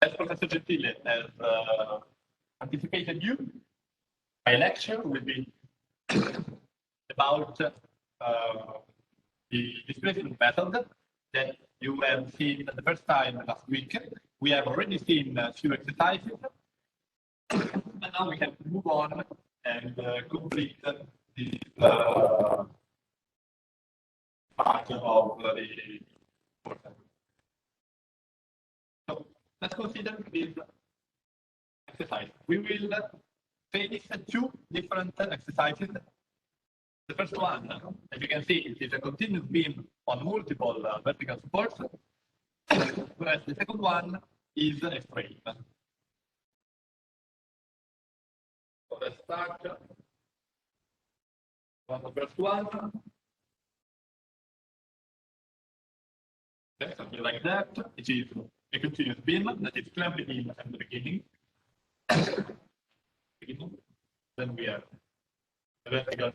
As Professor Gentile has anticipated you, my lecture will be about the displacement method that you have seen the first time last week. We have already seen a few exercises, and now we have to move on and complete the part of the course. So let's consider this exercise. We will face two different exercises. The first one, as you can see, is a continuous beam on multiple vertical supports, whereas the second one is a frame. So let's start on the first one. Okay, something like that. It is a continuous beam that is clamped in at the beginning. Then we have a vertical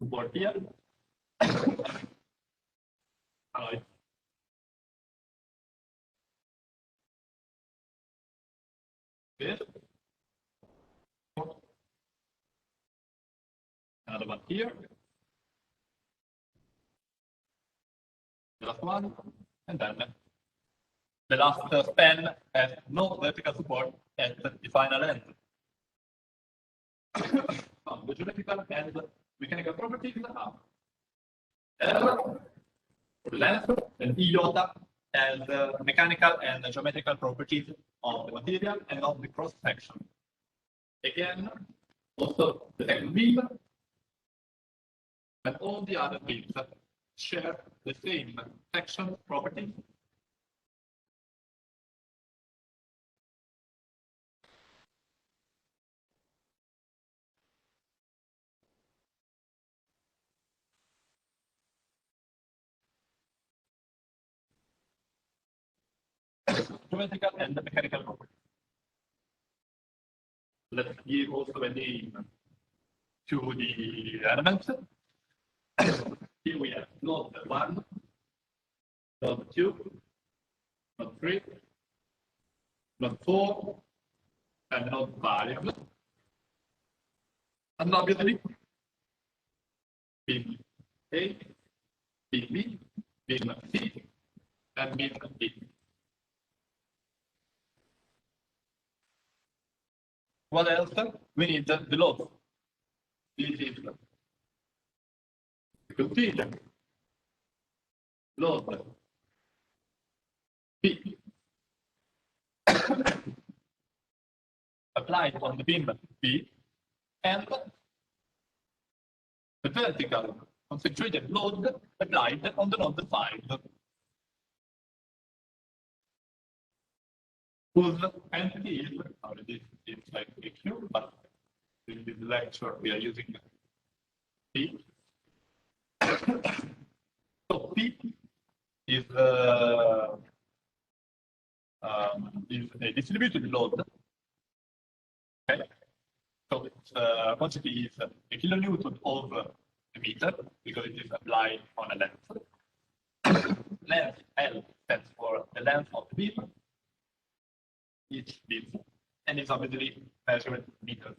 support here. This. Another one here. The last one, and then the last span has no vertical support at the final end. The geometrical and mechanical properties are L, length, and iota as mechanical and geometrical properties of the material and of the cross section. Again, also the second beam and all the other beams share the same section properties. Geometrical and mechanical properties. Let's give also a name to the elements. Here we have node 1, node 2, node 3, node 4, and node 5. And obviously, beam A, beam B, beam C, and beam D. What else? We need the load. This is the continuum load P applied on the beam B and the vertical concentrated load applied on the node 5. Whose entity is already seems like a Q, but in this lecture we are using P. So P is a distributed load. Okay. So its quantity is a kilonewton over a meter because it is applied on a length. Length L stands for the length of the beam. Each beam, and it's obviously measured in meters.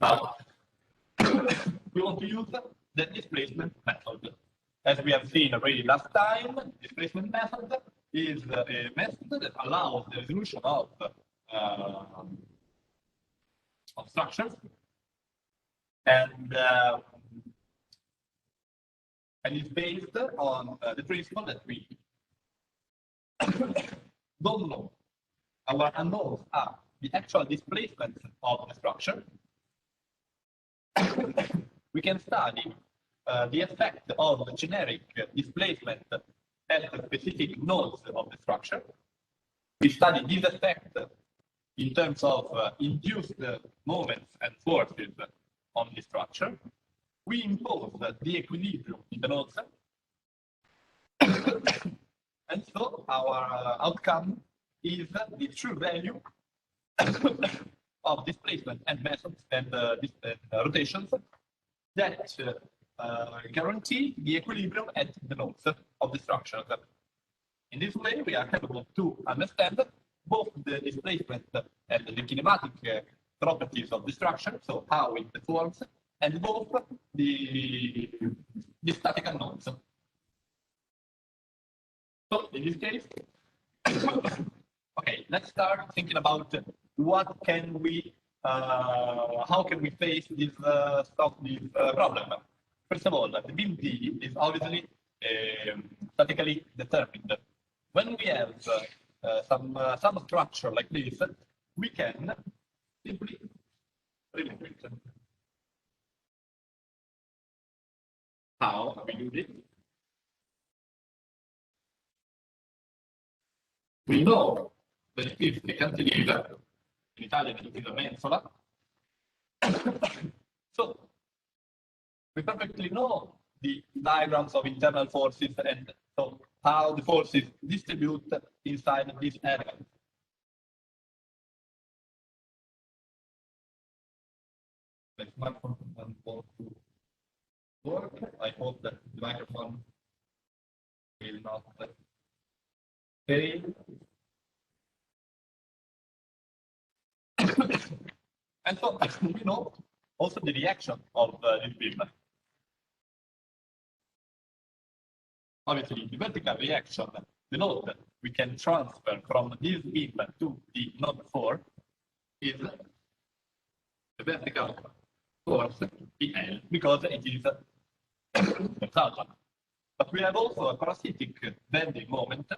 Now, we want to use the displacement method. As we have seen already last time, displacement method is a method that allows the resolution of structures and is based on the principle that we don't know. Our unknowns are the actual displacement of the structure. We can study the effect of the generic displacement at the specific nodes of the structure. We study this effect in terms of induced moments and forces on the structure. We impose the equilibrium in the nodes. And so our outcome is the true value of displacement and methods and rotations that guarantee the equilibrium at the nodes of the structure. In this way, we are capable to understand both the displacement and the kinematic properties of the structure, so how it deforms, and both the static unknowns. So in this case, okay, let's start thinking about what can we, how can we face this problem. First of all, the beam D is obviously statically determined. When we have some structure like this, we can simply remove it. How we do this? We know that if the cantilever, in Italian it is a mensola, so we perfectly know the diagrams of internal forces and so how the forces distribute inside this area. The microphone want to work. I hope that the microphone will not fail. And so we know also the reaction of this beam. Obviously, the vertical reaction, the node we can transfer from this beam to the node 4 is the vertical force PL because it is resultant. But we have also a parasitic bending moment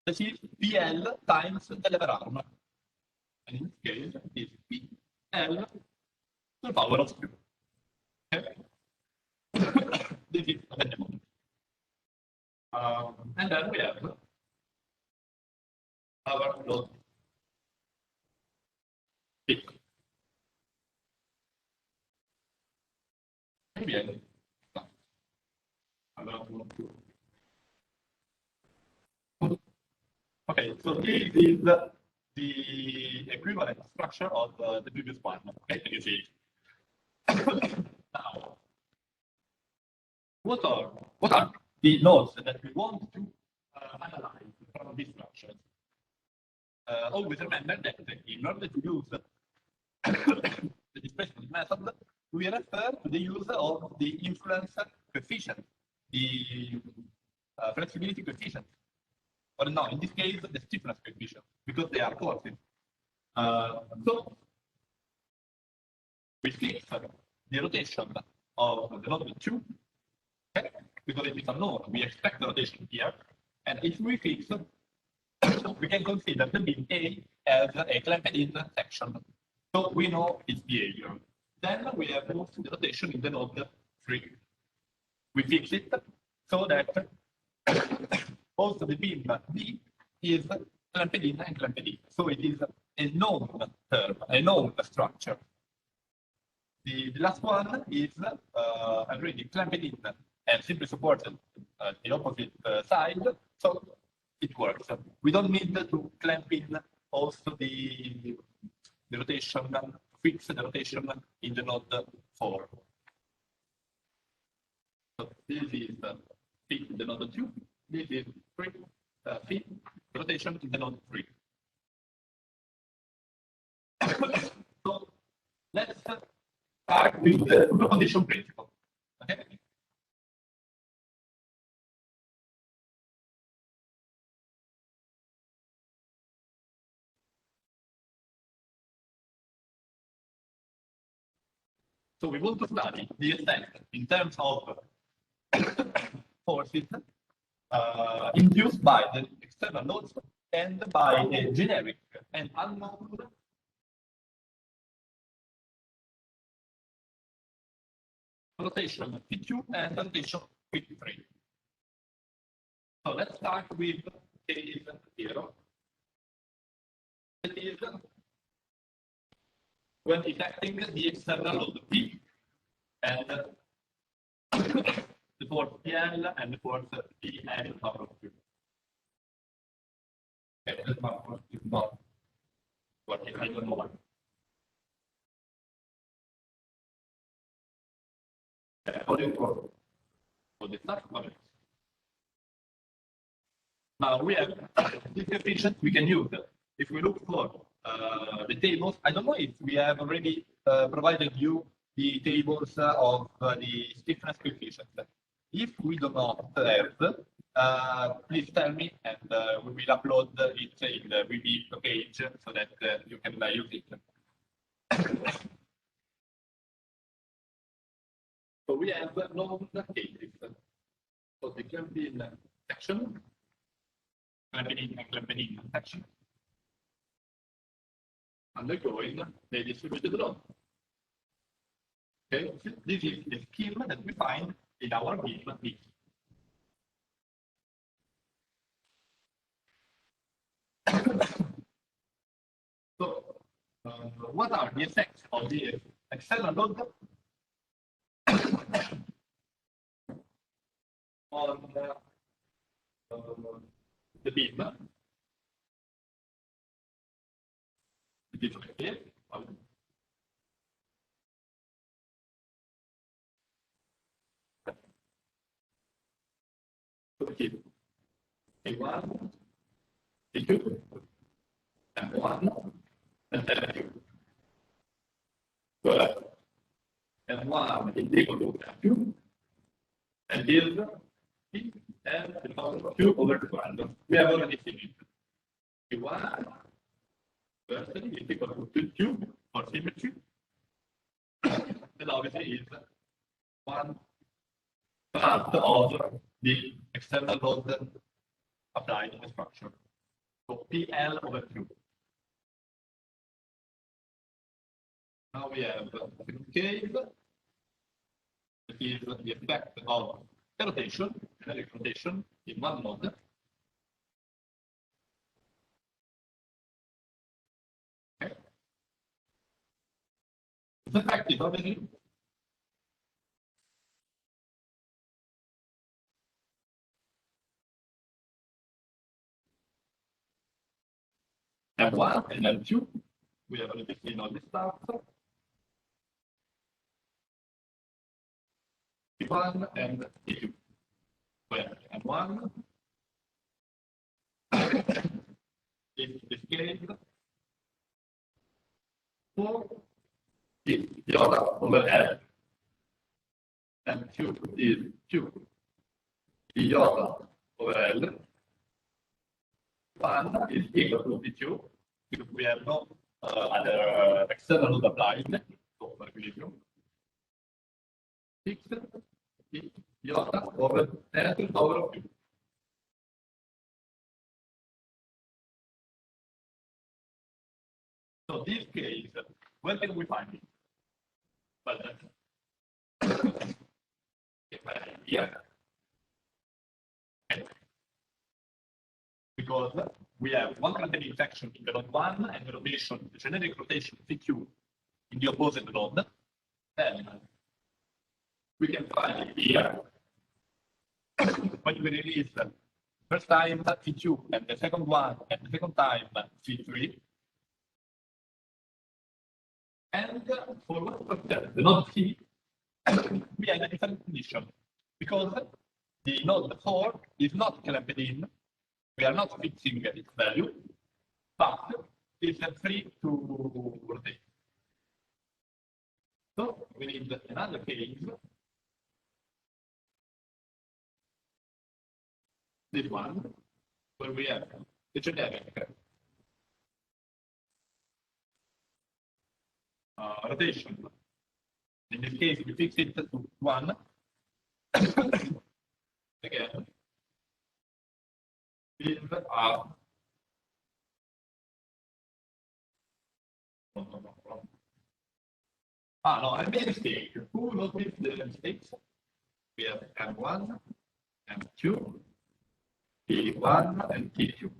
that is PL times the lever arm. And in this case, it is PL to the power of Q. Okay? This is the bending moment. And then we have our load peak. Bien. Okay, so this is the equivalent structure of the previous one. Okay, can you see it? Now, what are the nodes that we want to analyze from these structures? Always remember that in order to use the displacement method, we refer to the use of the influence coefficient, the flexibility coefficient, or no, in this case, the stiffness coefficient, because they are forces. So we fix the rotation of the node 2, okay? Because it is unknown, we expect the rotation here, and if we fix, we can consider the beam A as a clamped-in section. So we know its behavior. Then we have moved the rotation in the node 3. We fix it so that also the beam B is clamped-in and clamped-in. So it is a known term, a known structure. The last one is already clamped-in and simply supported the opposite side. So it works. We don't need to clamp in also the rotation, fix the rotation in the node 4. So this is fit the node 2. This is fit rotation in the node 3. So let's start with the superposition principle. Okay. So we want to study the effect in terms of forces induced by the external loads and by a generic and unknown rotation P2 and rotation P3. So let's start with case 0. That is when detecting the external load P and the force PL and the force PL power of Q. Okay, that's not working. I don't know why. for the start coverage. Now we have this coefficient we can use. If we look for the tables, I don't know if we have already provided you the tables of the stiffness coefficient. If we do not have, please tell me, and we will upload it in the VB page so that you can use it. So we have known cases. So the Clampin section, Clampin section, undergoing the distributed load. Okay, this is the scheme that we find in our beam B. So, what are the effects of the external load on the beam? It is here. Okay. A1, A2, and 1, and then A2. So, and 1 is equal to F2, and is P and the power of 2 over 200. We have already seen it. A1 firstly is equal to 2 for symmetry, and obviously is 1 part of the external load applied in the structure. So PL over 2. Now we have the second case, that is the effect of the rotation, generic rotation in one node. Okay. The effect is obviously M1 and M2. We have already seen all this stuff. T1 and T2. Where M1 in this case 4 is iota over L. And 2 is 2 iota over L. 1 is equal to P2 because we have no other external load applied. So, for equilibrium. 6 is iota over L to the power of 2. So, this case, where can we find it? Well, here. Because we have one Clampin section in the node 1 and the rotation, the generic rotation CQ in the opposite node, then we can find it here. When we release first time C2 and the second one and the second time C3. And for what the node C, we have a different condition because the node 4 is not Clampin. We are not fixing its value, but it's free to rotate. So we need another case. This one, where we have the generic rotation. In this case, we fix it to 1. Again, is no, I made a mistake. Who noticed the mistakes? We have M1, M2, T1, and T2.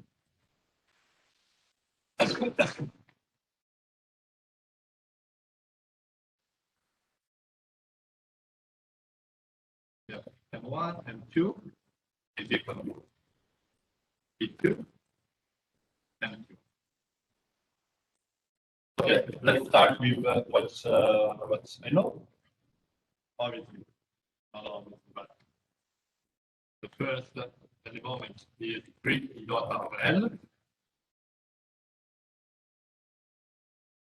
Yeah, M1, M2 is equal to T2, M2. Okay, let's start with what's I know. Obviously, not always, but the first at the moment is print iota of L.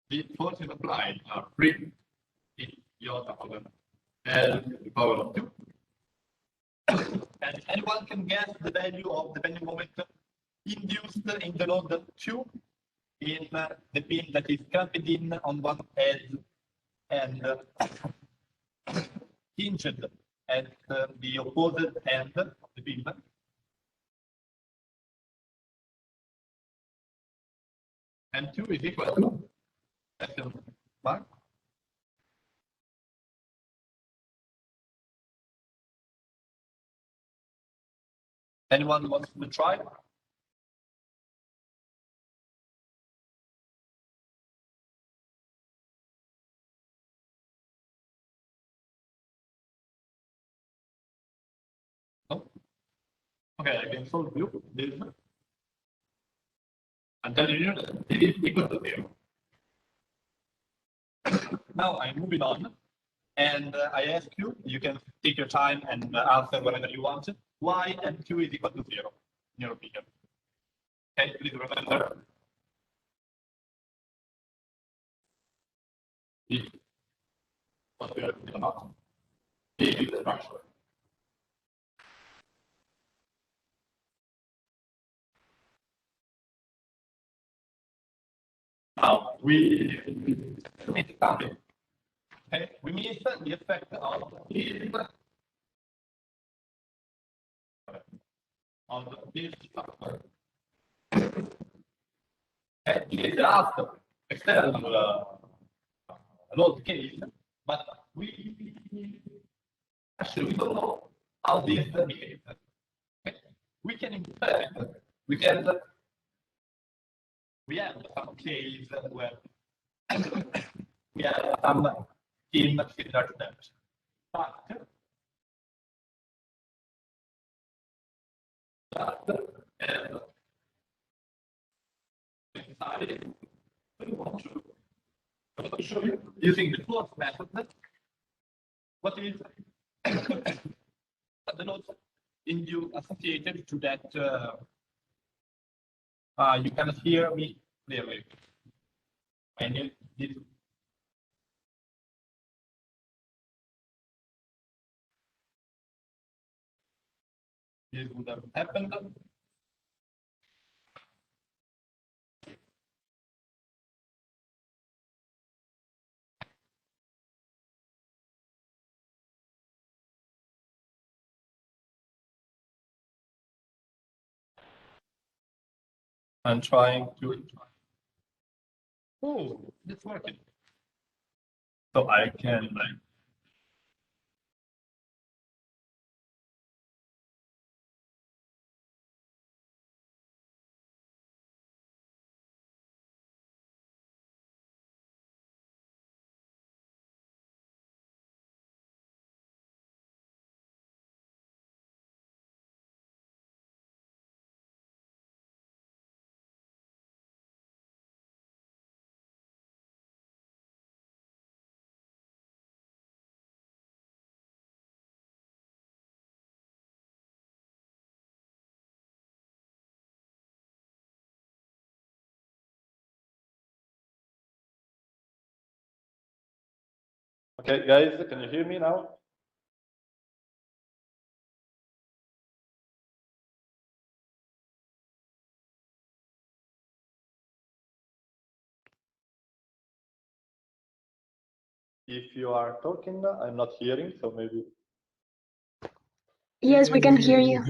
The forces applied are print iota of L to the power of 2. And anyone can guess the value of the bending moment induced in the node 2 in the pin that is clamped in on one edge and hinged at the opposite end of the pin. And 2 is equal to question mark. Anyone wants to try? No? Okay, I can solve you this. I'm telling you that it is equal to 0. Now I'm moving on, and I ask you, you can take your time and answer whatever you want. Why M2 is equal to 0, in your opinion? Okay, please remember. What we are talking about. This is the structure. Now we meet something. Okay, we meet the effect of this structure. And it is the last external load case, but we actually don't know how this behaves. Okay? We can infer, we have some case where we have some scheme similar to that. Decided we want to show you using the closed method what is the nodes associated to that. You cannot hear me clearly. And this would have happened. I'm trying to. Oh, it's working. So I can like. Okay, guys, can you hear me now? If you are talking, I'm not hearing, so maybe. Yes, we can hear you.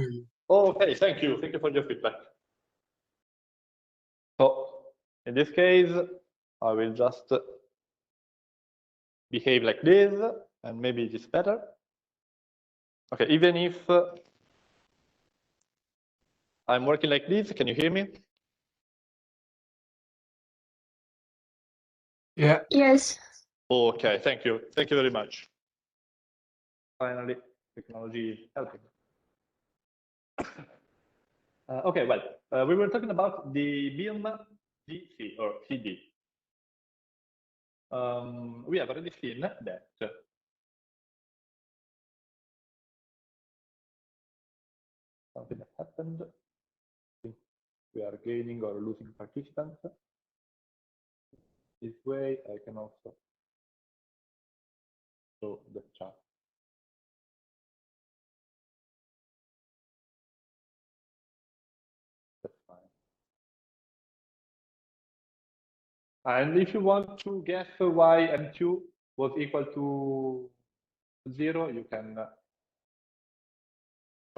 Oh, okay, thank you. Thank you for your feedback. So in this case, I will just behave like this, and maybe it is better. Okay, even if I'm working like this, can you hear me? Yeah. Yes. Okay, thank you. Thank you very much. Finally, technology is helping. Okay, well, we were talking about the BIM DC or CD. We have already seen that something that happened. We are gaining or losing participants. This way, I can also show the chat. That's fine. And if you want to guess why M2 was equal to 0, you can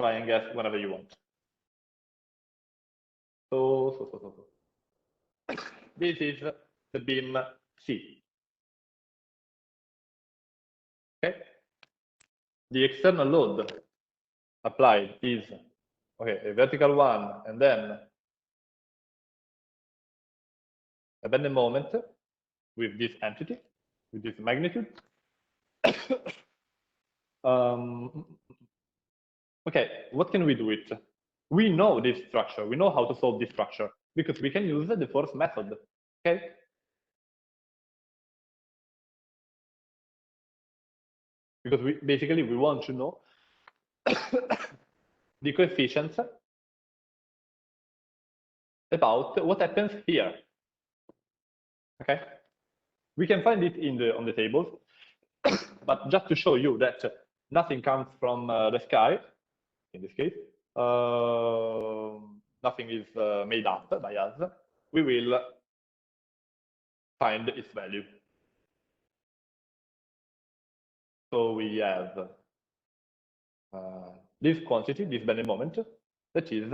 try and guess whenever you want. So. This is the beam C. Okay. The external load applied is a vertical one, and then a bending moment with this entity, with this magnitude. Okay, what can we do with it? We know this structure. We know how to solve this structure because we can use the force method. Okay. Because we want to know the coefficients about what happens here. Okay, we can find it on the tables, but just to show you that nothing comes from the sky. In this case, nothing is made up by us. We will find its value. So we have this quantity, this bending moment, that is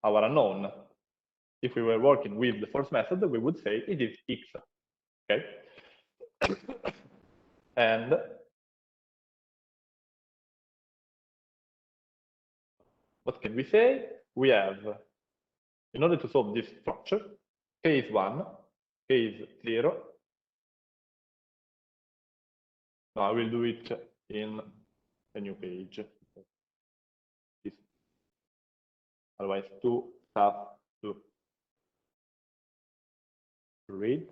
our unknown. If we were working with the force method, we would say it is x. Okay, and what can we say? We have, in order to solve this structure, k is 1, k is 0. No, I will do it in a new page. Otherwise, too tough to read.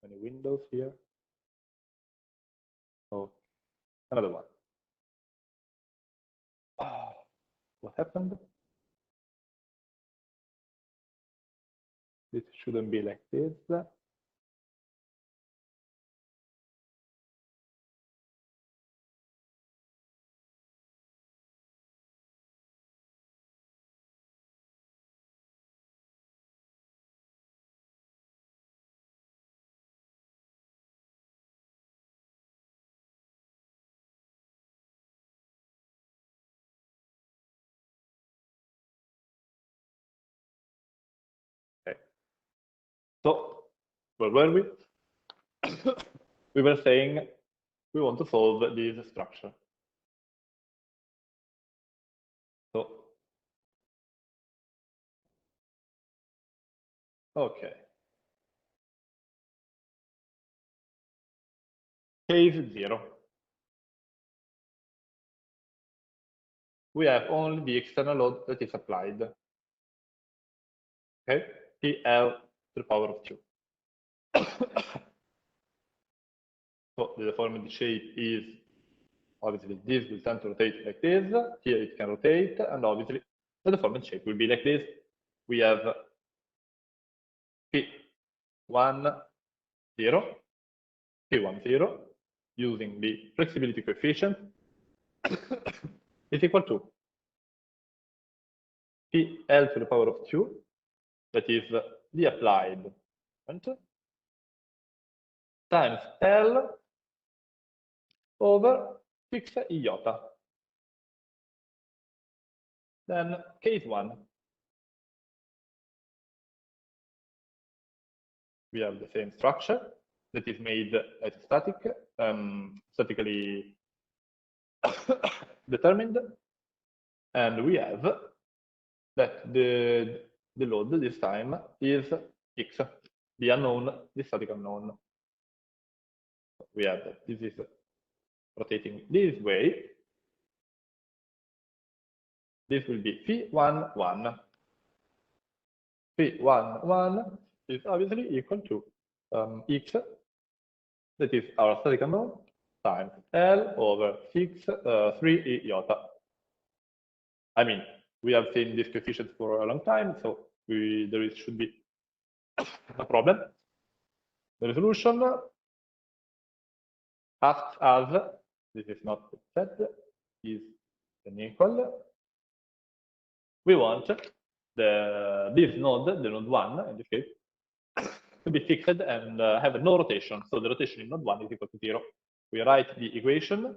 Many windows here. Oh, another one. What happened? This shouldn't be like this. Okay. So, where were we? We were saying we want to solve this structure. So, okay. K is 0. We have only the external load that is applied. Okay, PL to the power of 2. So the deformity shape is obviously this will tend to rotate like this. Here it can rotate, and obviously the deformity shape will be like this. We have P1, 0, P1, 0, using the flexibility coefficient is equal to PL to the power of 2, that is the applied moment, times L over 6 iota. Then K is 1. We have the same structure that is made as statically determined, and we have that the load this time is x, the unknown, the static unknown. We have that this is rotating this way. This will be phi1, 1. Phi1, 1 is obviously equal to x, that is our static unknown, times L over 3 iota. I mean, we have seen these coefficients for a long time, so should be no problem. The resolution asks us, this is not set, is unequal. We want this node, the node 1 in this case, to be fixed and have no rotation. So the rotation in node 1 is equal to 0. We write the equation.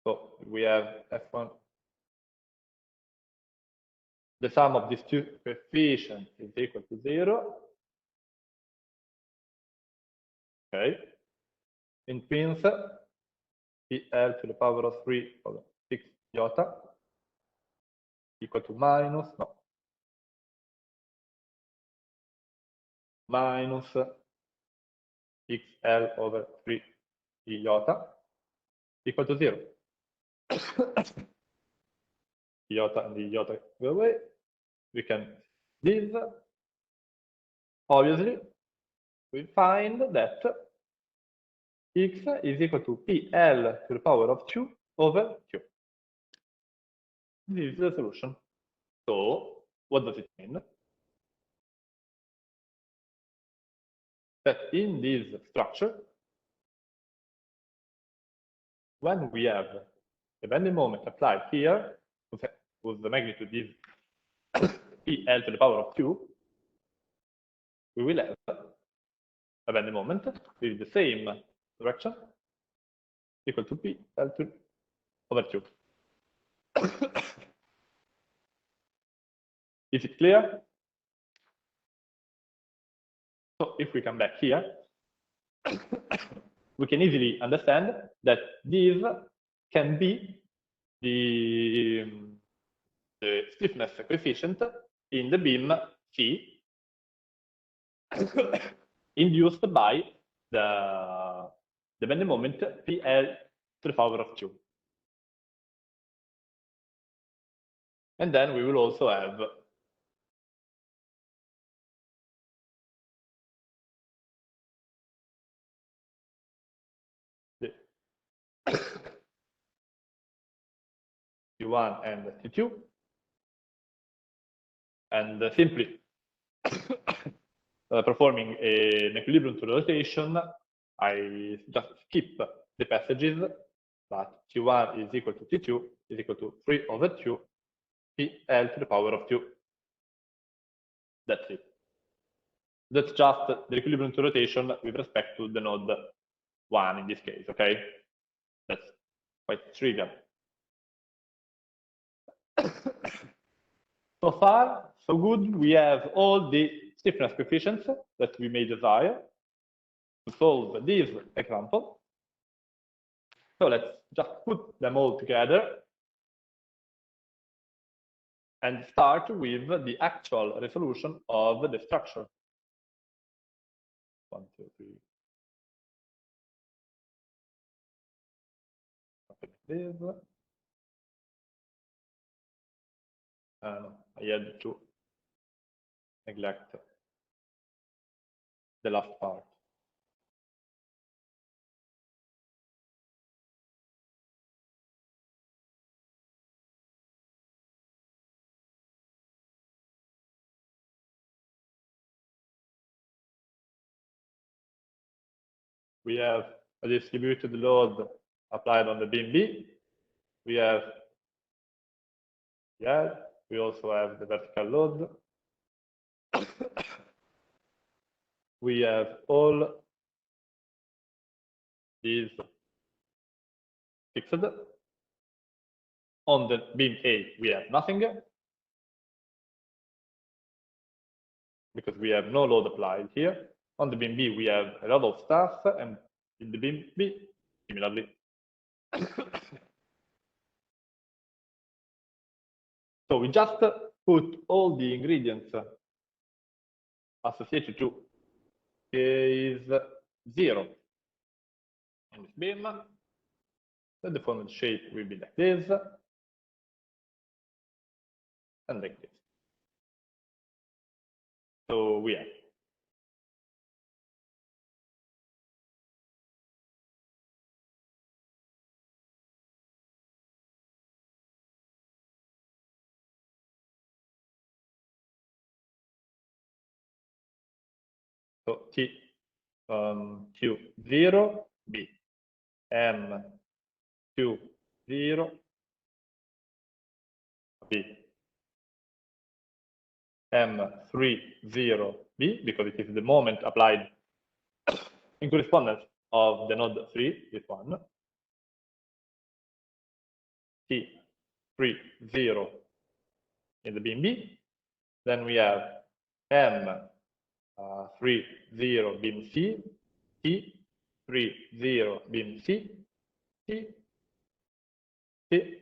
So we have f1. The sum of these two coefficients is equal to 0. Okay. In pins, PL to the power of 3 over 6 iota equal to minus XL over 3 iota equal to 0. Iota and the iota go away. We can this. Obviously, we find that x is equal to PL to the power of 2 over Q. This is the solution. So, what does it mean? That in this structure, when we have a bending moment applied here, with the magnitude is PL to the power of 2, we will have a bending moment with the same direction equal to PL over 2. Is it clear? So if we come back here, we can easily understand that this can be the stiffness coefficient in the beam C induced by the bending moment PL to the power of 2. And then we will also have the T1 and T2, and simply performing an equilibrium to rotation, I just skip the passages, but T1 is equal to T2 is equal to 3 over 2 PL to the power of 2. That's it. That's just the equilibrium to rotation with respect to the node 1 in this case, okay? That's quite trivial. So far, so good. We have all the stiffness coefficients that we may desire to solve this example. So let's just put them all together and start with the actual resolution of the structure. 1, 2, 3. This. I had to neglect the last part. We have a distributed load applied on the beam B. We also have the vertical load. We have all these fixed. On the beam A, we have nothing because we have no load applied here. On the beam B, we have a lot of stuff, and in the beam B, similarly. So we just put all the ingredients associated to case 0 in this beam. The deformed shape will be like this and like this. So we have So T Q0 B, M Q0 B, M30 B, because it is the moment applied in correspondence of the node 3, this one. T30 in the beam B. Then we have M30 beam C, T30 beam C, T40.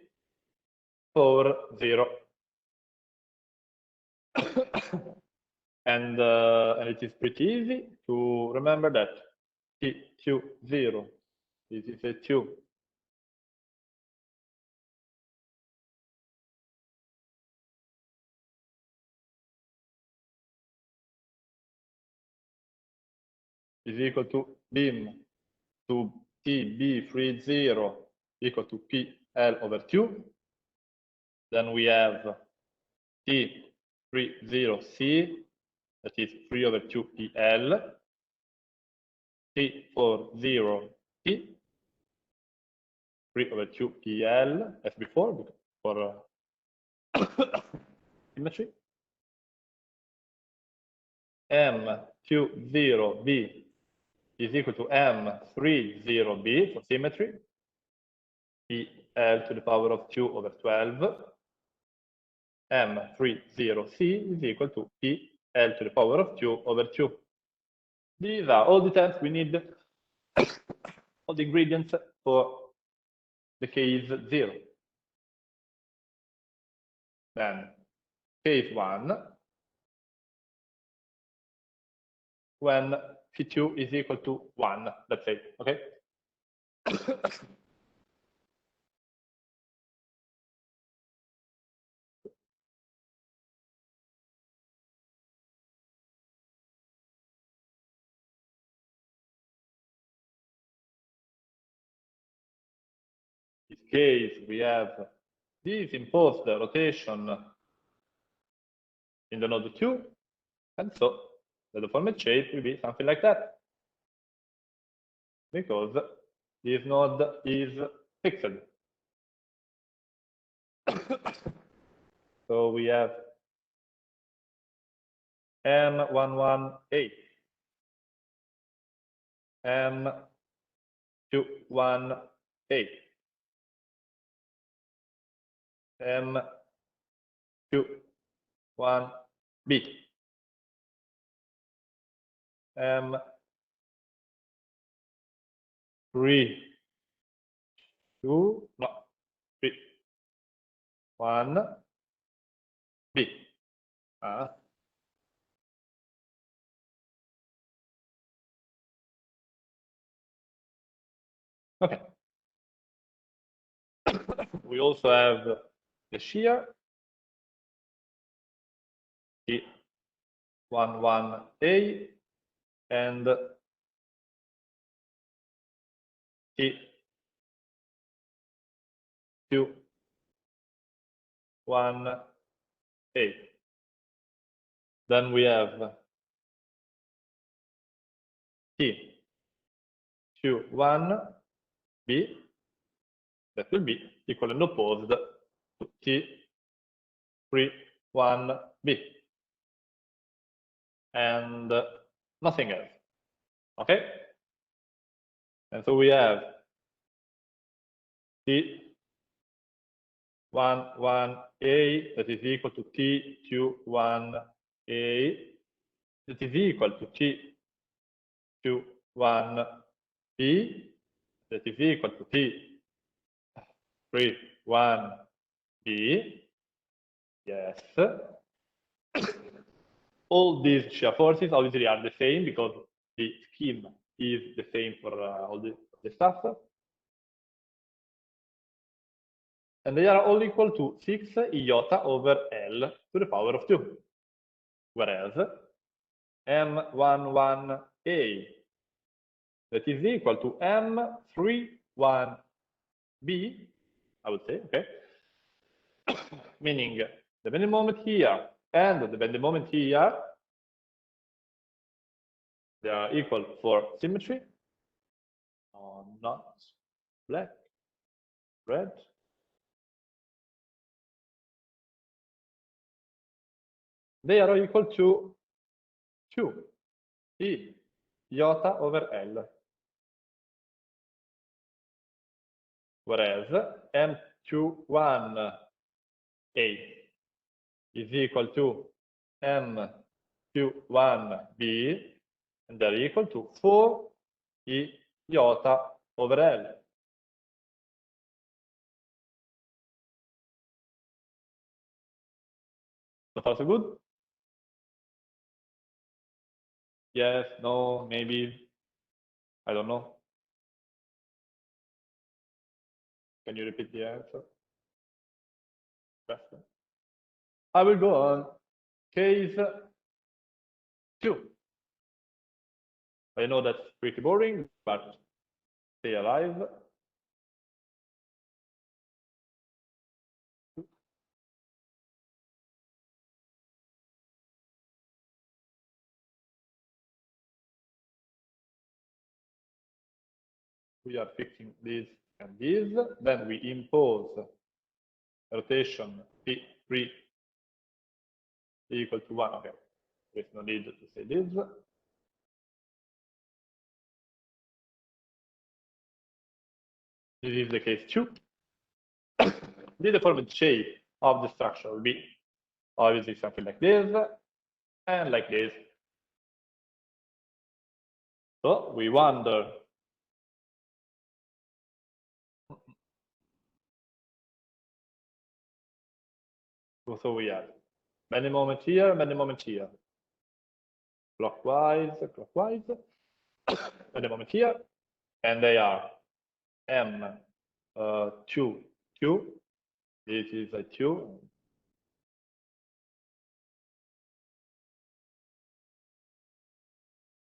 And it is pretty easy to remember that TQ0, this is a 2. Is equal to beam to TB30 equal to PL over 2. Then we have T30C, that is 3 over 2 PL, T40T, 3 over 2 PL, as before, for symmetry. M20B is equal to M30B for symmetry, PL to the power of 2 over 12. M30C is equal to PL to the power of 2 over 2. These are all the terms we need, all the ingredients for the case 0. Then case 1, when P2 is equal to 1, let's say, okay? In this case, we have this imposed rotation in the node 2, and so the deformed shape will be something like that, because this node is fixed. So we have M11A, M21A, M21B, M3, 2, no, 3, 1, B. Okay. We also have the shear, T11A and T21A. Then we have T21B, that will be equal and opposed to T31B, and nothing else. Okay? And so we have T11A that is equal to T21A that is equal to T21B that is equal to T31B. Yes. All these shear forces obviously are the same because the scheme is the same for all the stuff. And they are all equal to 6 iota over L to the power of 2. Whereas M11A that is equal to M31B, I would say, okay? Meaning the bending moment here and the bending moment here They are equal for symmetry. Not black, red. They are equal to 2 E iota over L. Whereas M21A is equal to M21B, and they're equal to 4 E iota over L. So far, so good? Yes, no, maybe. I don't know. Can you repeat the answer? Question. I will go on. Case 2. I know that's pretty boring, but stay alive. We are fixing this and this. Then we impose rotation P3 equal to 1. Okay, there's no need to say this. This is the case 2. The deformed shape of the structure will be obviously something like this and like this. So we wonder so we have many moments here, many moments here. Clockwise, clockwise, many moments here, and they are M2, 2. This is a 2.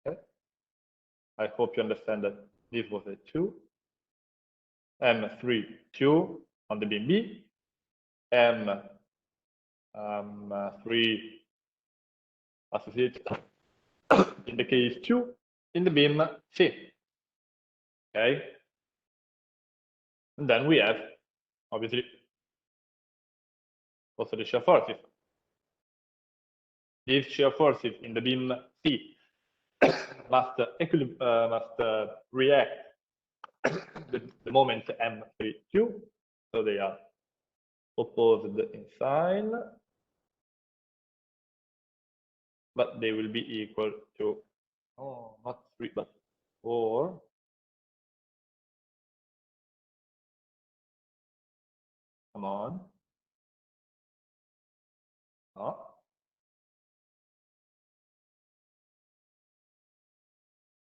Okay. I hope you understand that this was a 2. M3, 2 on the beam B. M3 associated in the case 2 in the beam C. Okay. And then we have obviously also the shear forces. These shear forces in the beam C must react the moment M32, so they are opposed in sign, but they will be equal to not 3 but 4. Come on. No.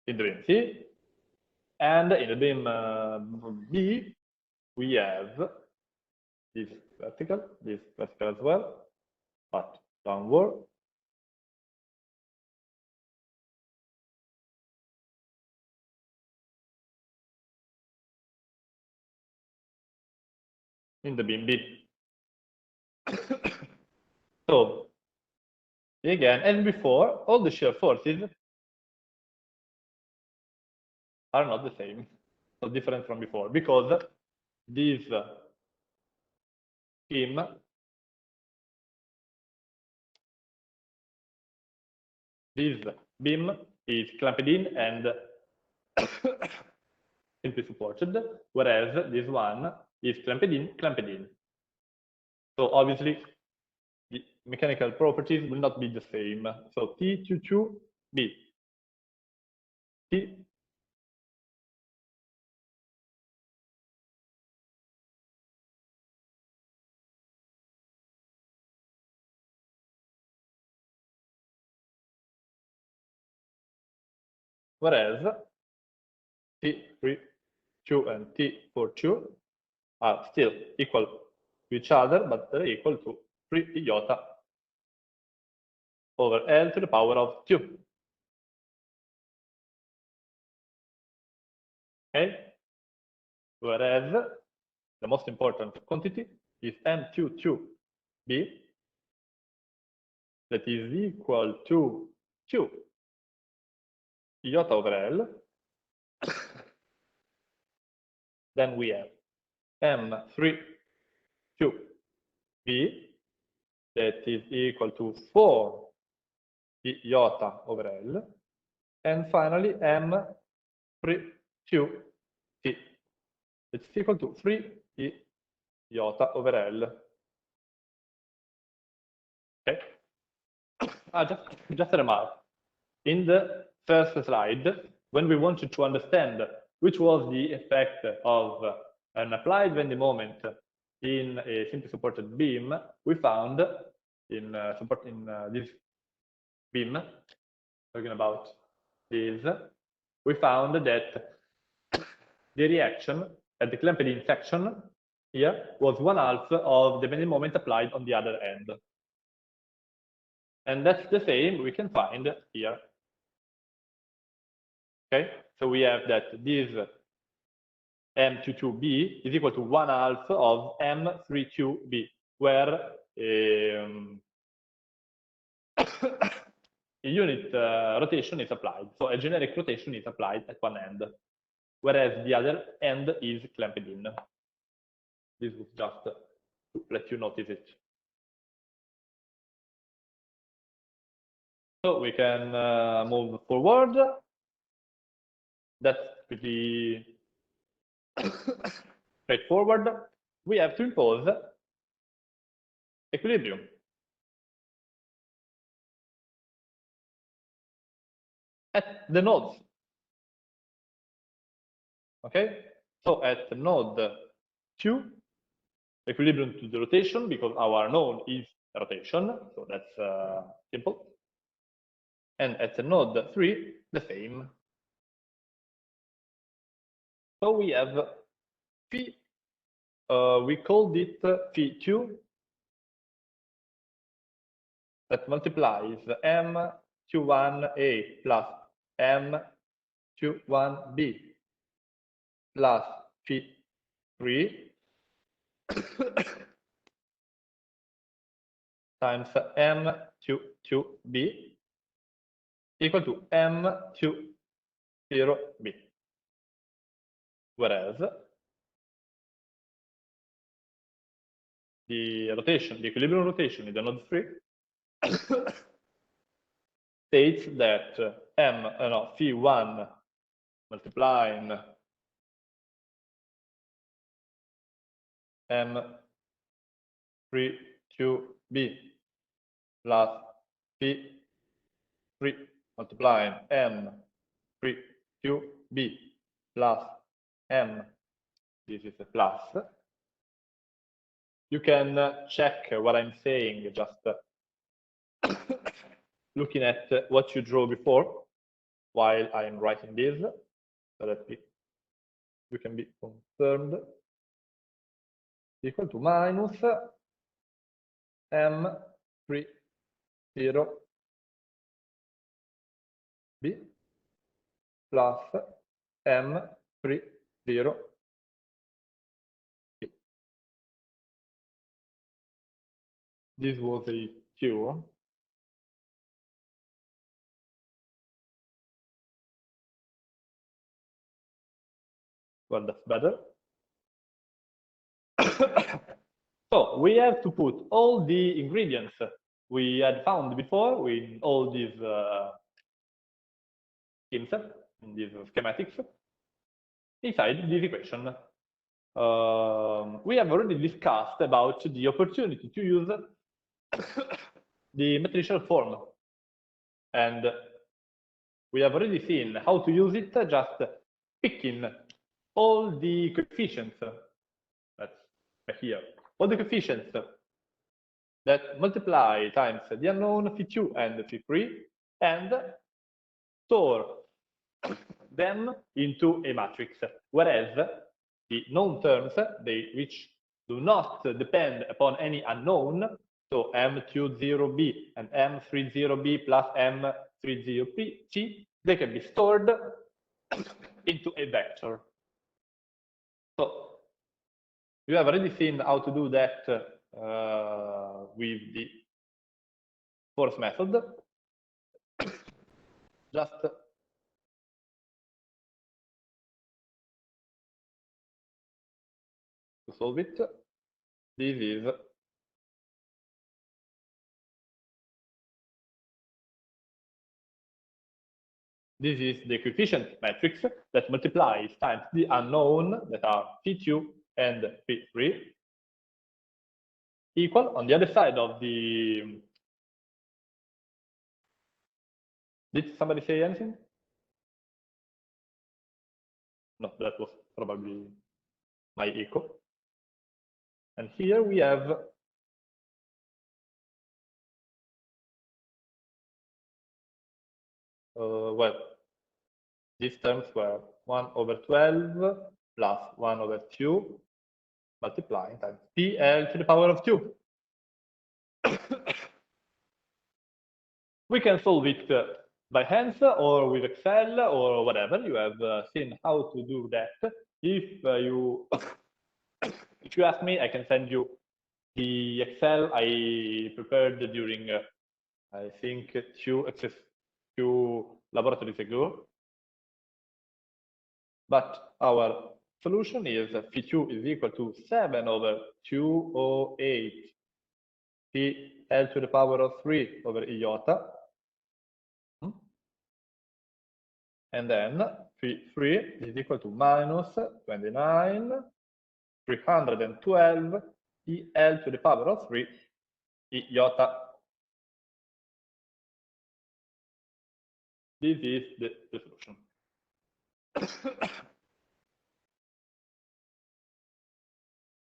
In the beam C, and in the beam B, we have this vertical as well, but downward. In the beam B. So again, as before, all the shear forces are not the same, so different from before, because this beam is clamped in and simply supported, whereas this one is clamped in. So obviously, the mechanical properties will not be the same. So T22B, T whereas T32 and T42 are still equal to each other, but they're equal to 3 iota over L to the power of 2. Okay? Whereas the most important quantity is M22B, that is equal to 2 iota over L. Then we have M3 QB that is equal to 4 iota over L. And finally, M3 QT. It's equal to 3 iota over L. Okay. Just a remark. In the first slide, when we wanted to understand which was the effect of an applied bending moment in a simply supported beam, we found in this beam, talking about this, we found that the reaction at the clamped-in section here was 1/2 of the bending moment applied on the other end. And that's the same we can find here. Okay, so we have that this M22B is equal to 1/2 of M32B, where a unit rotation is applied. So a generic rotation is applied at one end, whereas the other end is clamped in. This was just to let you notice it. So we can move forward. That's pretty straightforward. We have to impose equilibrium. At the nodes. Okay, so at node Q, equilibrium to the rotation, because our node is rotation, so that's simple. And at node 3, the same. So we have phi, we called it phi Q, that multiplies M21A plus M21B plus phi 3 times M22B equal to M20B. Whereas the rotation, the equilibrium rotation in the node 3 states that phi1 multiplying M3QB plus phi3 multiplying M3QB plus M, this is a plus. You can check what I'm saying just looking at what you drew before while I'm writing this, so that you can be confirmed. Equal to minus M30B plus M30B. This was a Q. Well, that's better. So we have to put all the ingredients we had found before in all these schemes, in these schematics, inside this equation. We have already discussed about the opportunity to use the matricial form, and we have already seen how to use it just picking all the coefficients. That's here. All the coefficients that multiply times the unknown phi2 and phi3 and store them into a matrix, whereas the known terms, which do not depend upon any unknown, so M20B and M30B plus M30C, they can be stored into a vector. So you have already seen how to do that with the force method. Just solve it. This is the coefficient matrix that multiplies times the unknown that are P2 and P3 equal on the other side of the. Did somebody say anything? No, that was probably my echo. And here we have well, these terms were 1/12 plus 1/2 multiplying times PL to the power of 2. We can solve it by hands or with Excel or whatever. You have seen how to do that. If you if you ask me, I can send you the Excel I prepared during I think two laboratories ago. But our solution is P2 is equal to 7/208 PL to the power of 3 over iota. And then P3 is equal to minus 29,312 PL to the power of 3 iota. This is the solution.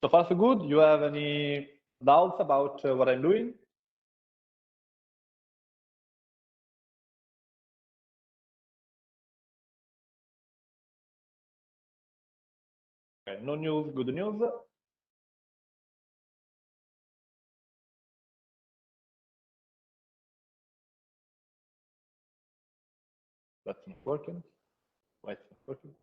So far so good. You have any doubts about what I'm doing? Okay, no news, good news. That's not working. Why it's not working?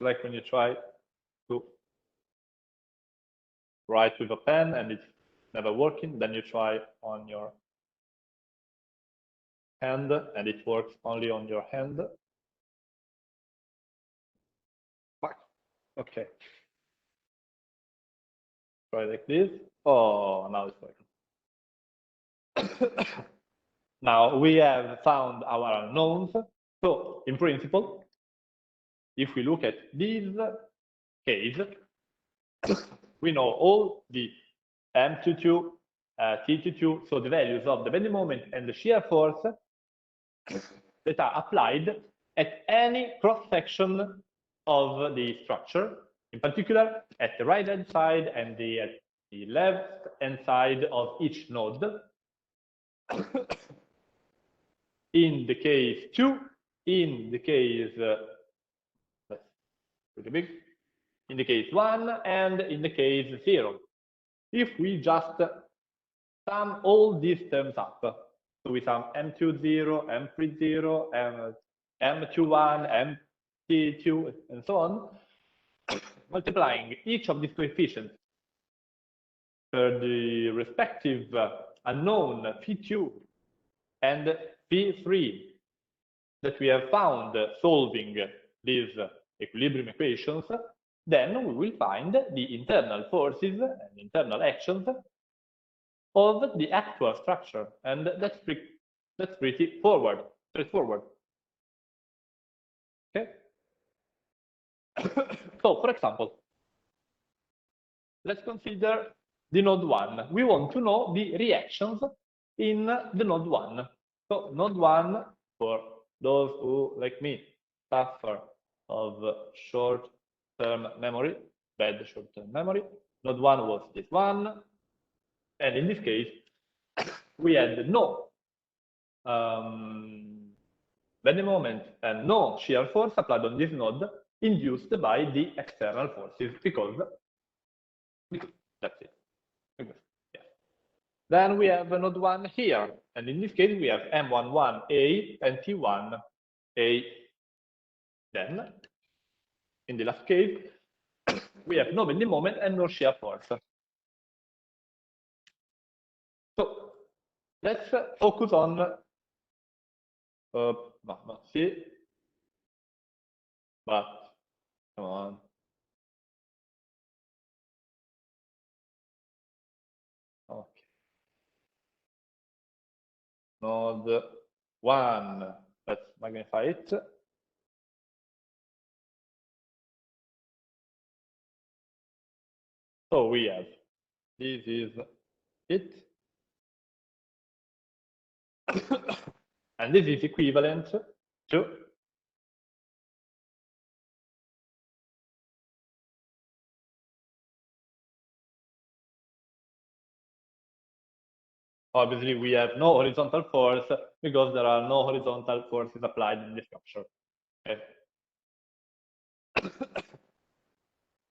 Like when you try to write with a pen and it's never working, then you try on your hand and it works only on your hand. Okay. Try like this. Oh, now it's working. Now we have found our unknowns. So in principle, if we look at this case, we know all the M22, T22, so the values of the bending moment and the shear force that are applied at any cross-section of the structure, in particular at the right-hand side and at the left-hand side of each node. In the case 2, in the case that's pretty big, in the case 1, and in the case 0. If we just sum all these terms up, so we sum M20, M30, M21, MT2, and so on, multiplying each of these coefficients per the respective unknown P2 and P3 that we have found solving these equilibrium equations, then we will find the internal forces and internal actions of the actual structure, and that's pretty straightforward. Okay. So, for example, let's consider the node 1. We want to know the reactions in the node 1. So, node 1, for those who, like me, suffer of short-term memory, bad short-term memory, node 1 was this one. And in this case, we had no bending moment and no shear force applied on this node induced by the external forces because that's it. Yeah. Then we have node 1 here, and in this case we have M11A and T1A. Then, in the last case, we have no bending moment and no shear force. So, let's focus on C, but come on. Okay. Node 1, let's magnify it. So we have, this is it. And this is equivalent to obviously we have no horizontal force because there are no horizontal forces applied in the structure. Okay.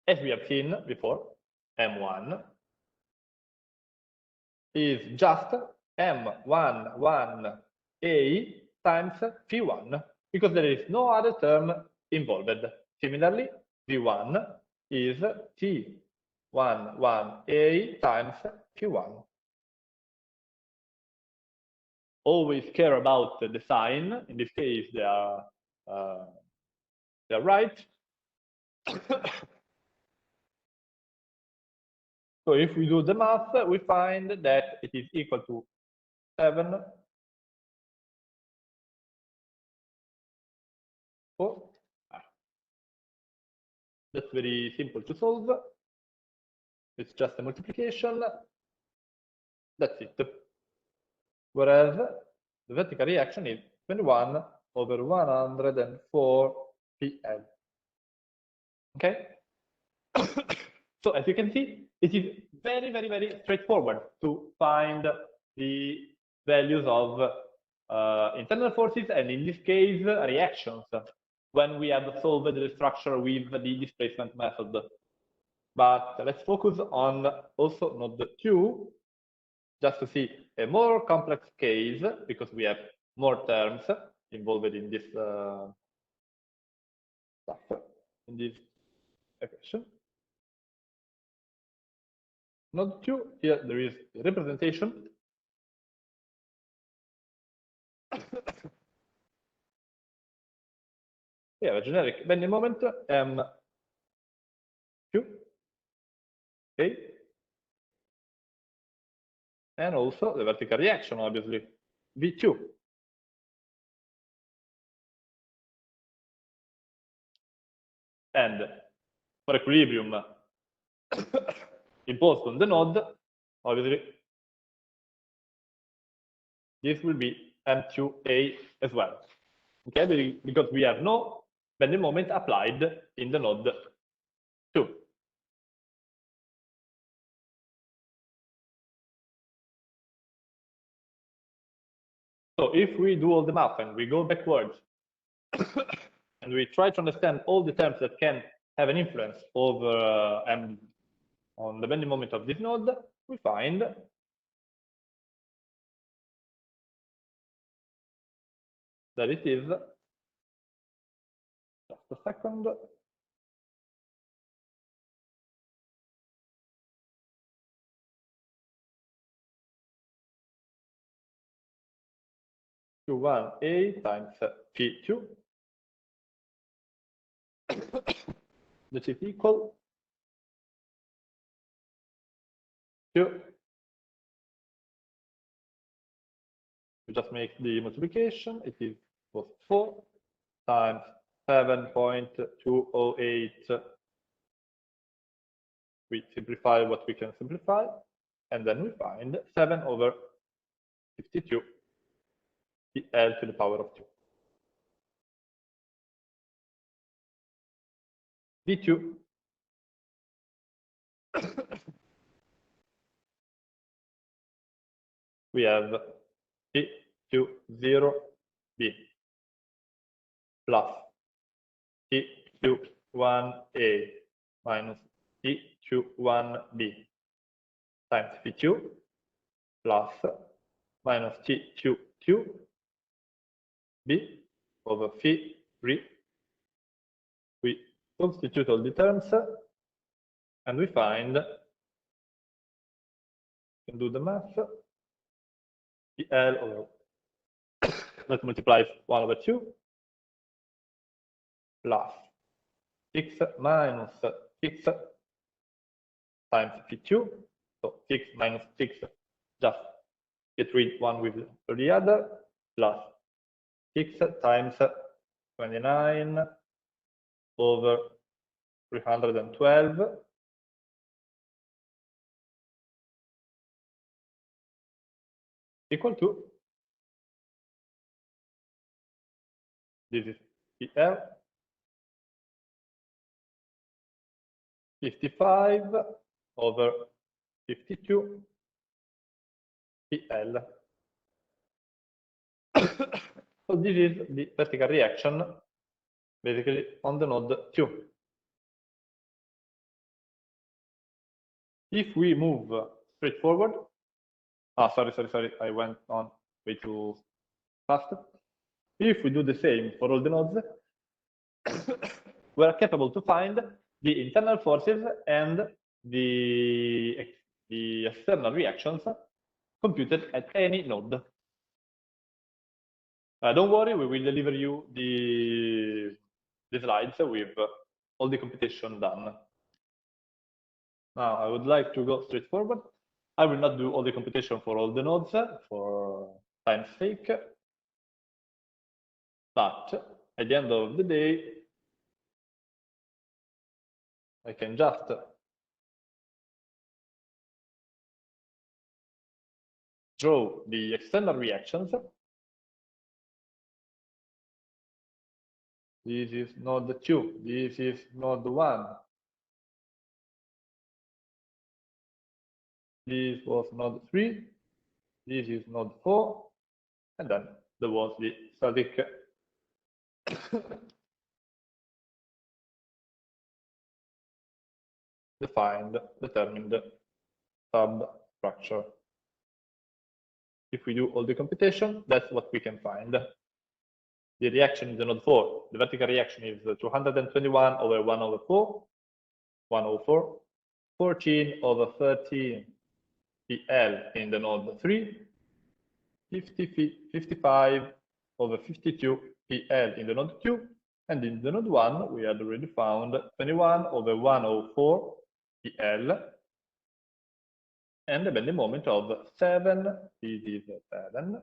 As we have seen before, M1 is just M11A times Phi1 because there is no other term involved. Similarly, V1 is T11A times Phi1. Always care about the sign. In this case, they are right. So if we do the math, we find that it is equal to 7. That's very simple to solve. It's just a multiplication. That's it. Whereas the vertical reaction is 21 over 104 PL. Okay? So as you can see, it is very, very, very straightforward to find the values of internal forces and in this case reactions when we have solved the structure with the displacement method. But let's focus on also node 2 just to see a more complex case because we have more terms involved in this stuff, in this equation. Node 2, here there is a representation. We have a generic bending moment M2, okay, and also the vertical reaction, obviously, V2. And for equilibrium imposed on the node, obviously, this will be M2A as well, okay, because we have no bending moment applied in the node 2. So if we do all the math and we go backwards and we try to understand all the terms that can have an influence over M on the bending moment of this node, we find that it is, just a second, Q1A times P2, that is equal to, we just make the multiplication, it is 4 times 7.208. We simplify what we can simplify, and then we find 7 over 52 L to the power of 2. V2 we have T20B plus T21A minus T21B times V2 plus minus T22B over phi 3. We substitute all the terms and we find, can do the math, PL over, let's multiply 1 over 2 plus 6 minus 6 times P2. So 6 minus 6, just get rid one with the other, plus 6 times 29 over 312 equal to, this is PL, 55 over 52 PL. So this is the vertical reaction basically on the node 2. If we move straight forward, sorry, I went on way too fast. If we do the same for all the nodes, we are capable to find the internal forces and the external reactions computed at any node. Don't worry, we will deliver you the slides with all the computation done. Now, I would like to go straight forward. I will not do all the computation for all the nodes for time's sake. But at the end of the day, I can just draw the external reactions. This is node 2, this is node 1. This was node 3, this is node 4, and then there was the static determined substructure. If we do all the computation, that's what we can find. The reaction is node 4. The vertical reaction is 221 over 1 over 4, 104, 14 over 13 PL in the node 3, 55 over 52 PL in the node 2, and in the node 1 we had already found 21 over 104 PL, and the bending moment of 7, this is 7,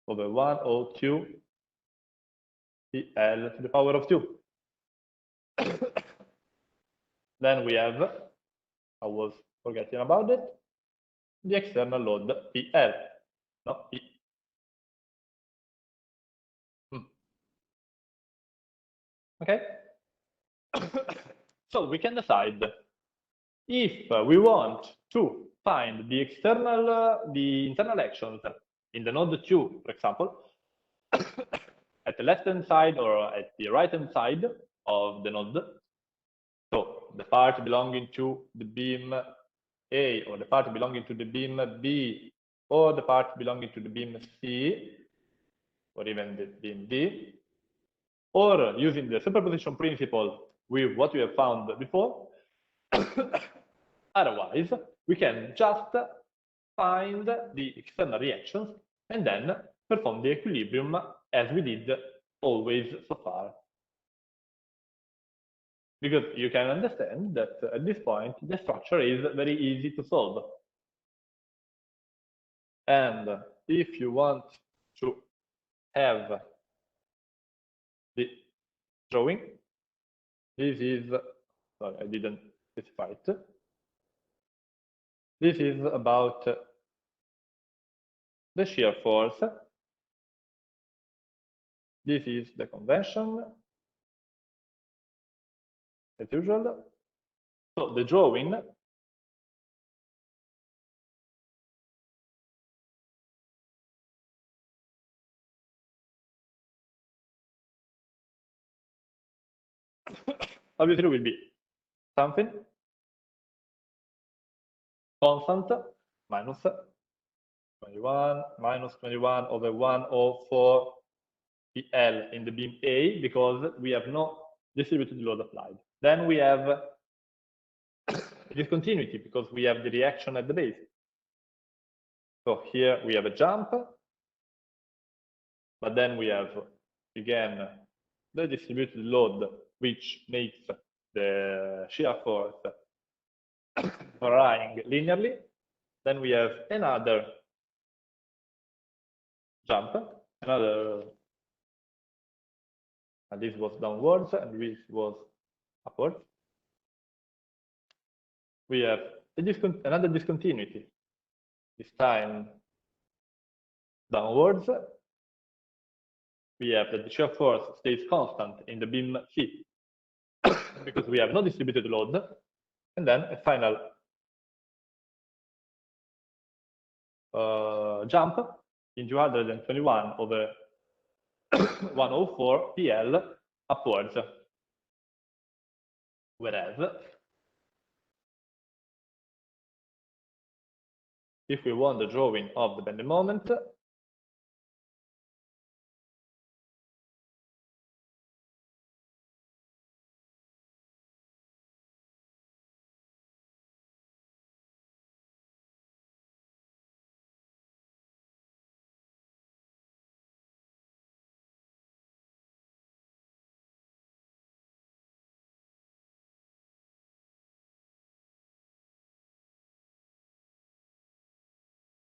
over 102 PL to the power of 2. Then we have, I was forgetting about it, the external load PL. No, P. Okay. So we can decide if we want to find the internal actions in the node 2, for example, at the left-hand side or at the right-hand side of the node. So the part belonging to the beam A, or the part belonging to the beam B, or the part belonging to the beam C, or even the beam D, or using the superposition principle with what we have found before. Otherwise, we can just find the external reactions and then perform the equilibrium as we did always so far. Because you can understand that at this point, the structure is very easy to solve. And if you want to have the drawing, this is, sorry, I didn't specify it. This is about the shear force. This is the convention, as usual. So the drawing obviously will be something constant minus 21 minus 21 over 104 PL in the beam A, because we have no distributed load applied. Then we have discontinuity because we have the reaction at the base. So here we have a jump, but then we have, again, the distributed load, which makes the shear force varying linearly. Then we have another jump, and this was downwards and this was upwards. We have another discontinuity, this time downwards. We have that the shear force stays constant in the beam C because we have no distributed load, and then a final jump in 221 over 104 PL upwards. Whereas, if we want the drawing of the bending moment,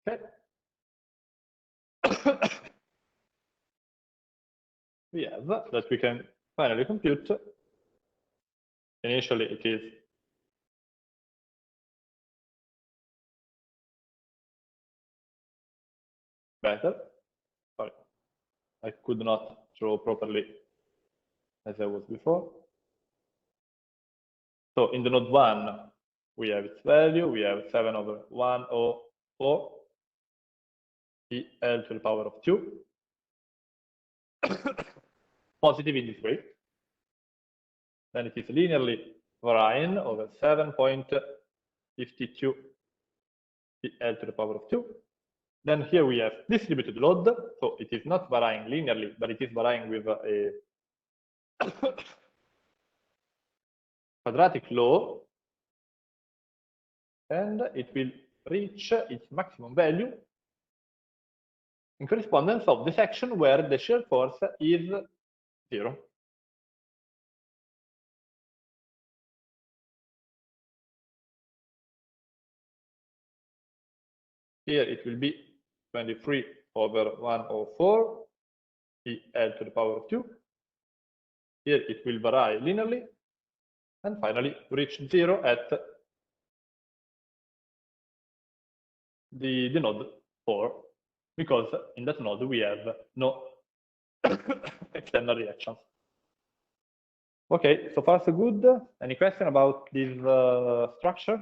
okay. We have that we can finally compute. Initially, it is better. Sorry, I could not draw properly as I was before. So in the node 1, we have its value. We have 7 over 104 EL to the power of 2. Positive in this way. Then it is linearly varying over 7.52 EL to the power of 2. Then here we have distributed load, so it is not varying linearly, but it is varying with a quadratic law, and it will reach its maximum value in correspondence of the section where the shear force is 0. Here it will be 23 over 104 EL to the power of 2. Here it will vary linearly, and finally reach 0 at the node 4, because in that node we have no external reactions. Okay, so far so good. Any question about this structure?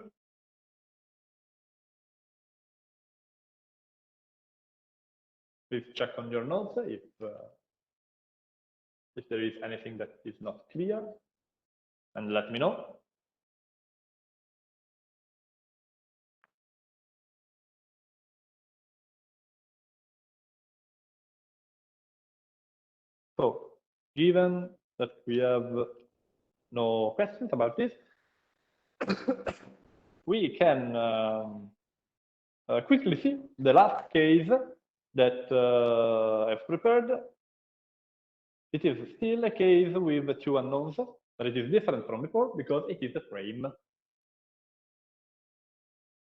Please check on your notes if there is anything that is not clear, and let me know. So, given that we have no questions about this, we can quickly see the last case that I've prepared. It is still a case with 2 unknowns, but it is different from before because it is a frame.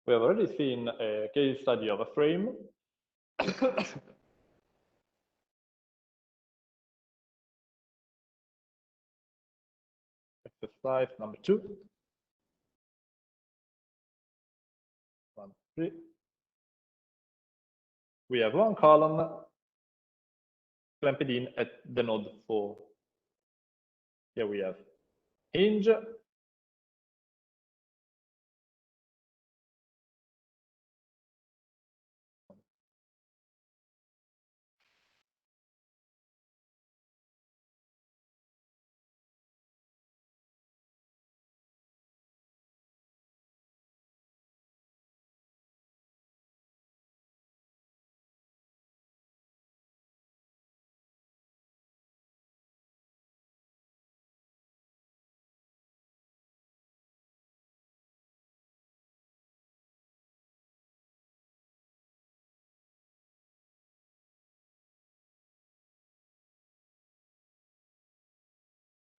We have already seen a case study of a frame. Exercise number 2. 1, 3. We have one column clamped in at the node 4. Here we have hinge,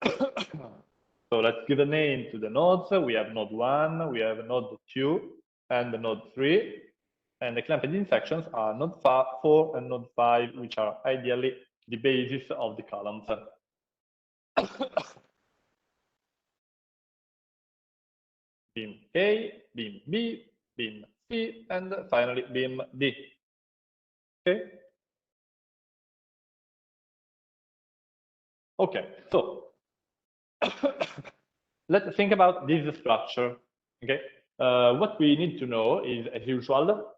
So let's give a name to the nodes. We have node 1, we have node 2, and node 3. And the clamped in sections are node 4 and node 5, which are ideally the basis of the columns. Beam A, beam B, beam C, and finally beam D. Okay? Okay, so let's think about this structure. Okay, what we need to know is, as usual,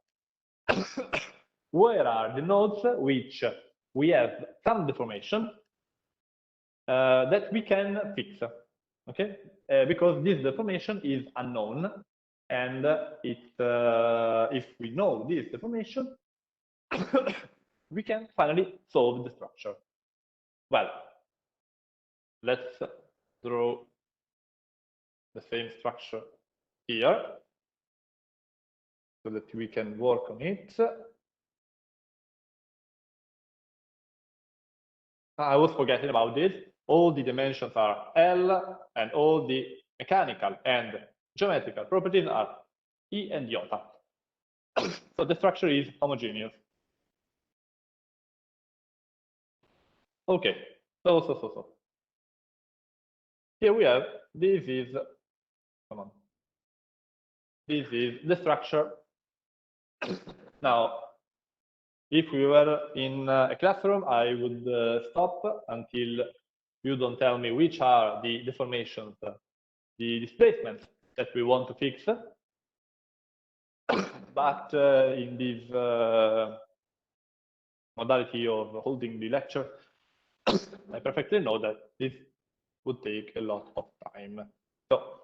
where are the nodes which we have some deformation that we can fix. Okay, because this deformation is unknown, and if we know this deformation, we can finally solve the structure. Well, let's draw the same structure here so that we can work on it. I was forgetting about this. All the dimensions are L, and all the mechanical and geometrical properties are E and iota. So the structure is homogeneous. Okay, so. Here we have, this is the structure. Now, if we were in a classroom, I would stop until you don't tell me which are the deformations, the displacements that we want to fix. But in this modality of holding the lecture, I perfectly know that this would take a lot of time. So,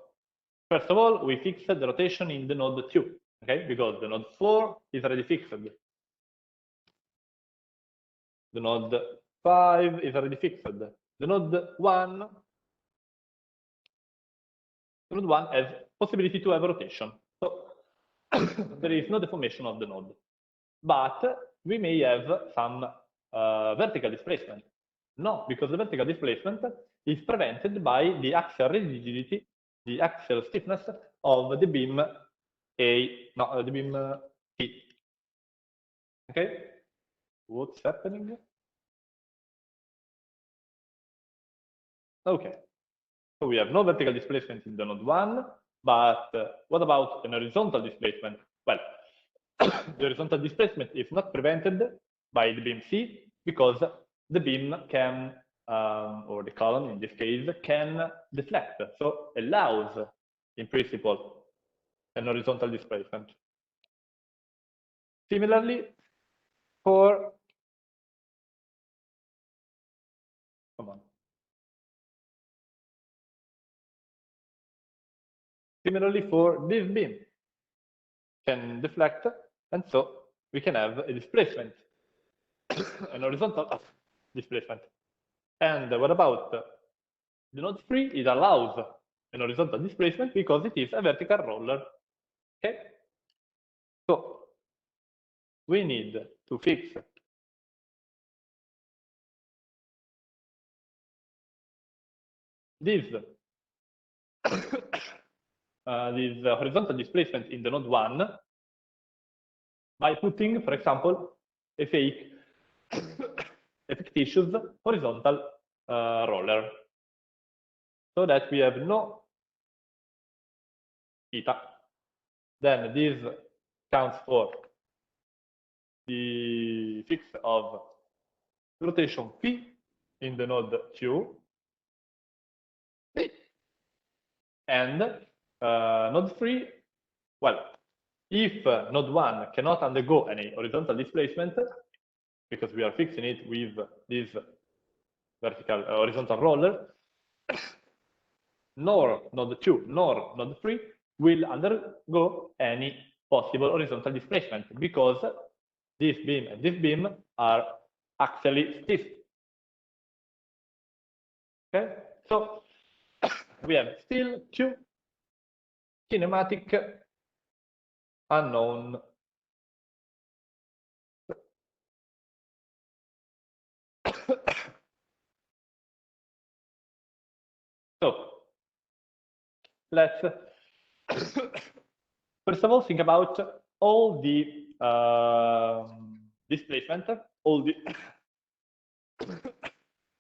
first of all, we fix the rotation in the node 2, okay? Because the node 4 is already fixed. The node 5 is already fixed. The node 1 has possibility to have a rotation. So there is no deformation of the node. But we may have some vertical displacement. No, because the vertical displacement is prevented by the axial rigidity, the axial stiffness of the beam the beam T. Okay? What's happening? Okay. So we have no vertical displacement in the node 1, but what about an horizontal displacement? Well, the horizontal displacement is not prevented by the beam C because the beam can, or the column in this case, can deflect. So allows, in principle, an horizontal displacement. Similarly, for this beam can deflect, and so we can have a displacement, an horizontal displacement. And what about the node 3? It allows an horizontal displacement because it is a vertical roller. Okay? So we need to fix this this horizontal displacement in the node 1 by putting, for example, a fictitious horizontal roller, so that we have no theta. Then this counts for the fix of rotation P in the node 2, and node 3, well, if node 1 cannot undergo any horizontal displacement, because we are fixing it with this vertical horizontal roller, nor node 2 nor node 3 will undergo any possible horizontal displacement because this beam and this beam are axially stiff. Okay, so we have still two kinematic unknown. So let's first of all think about all the displacement, all the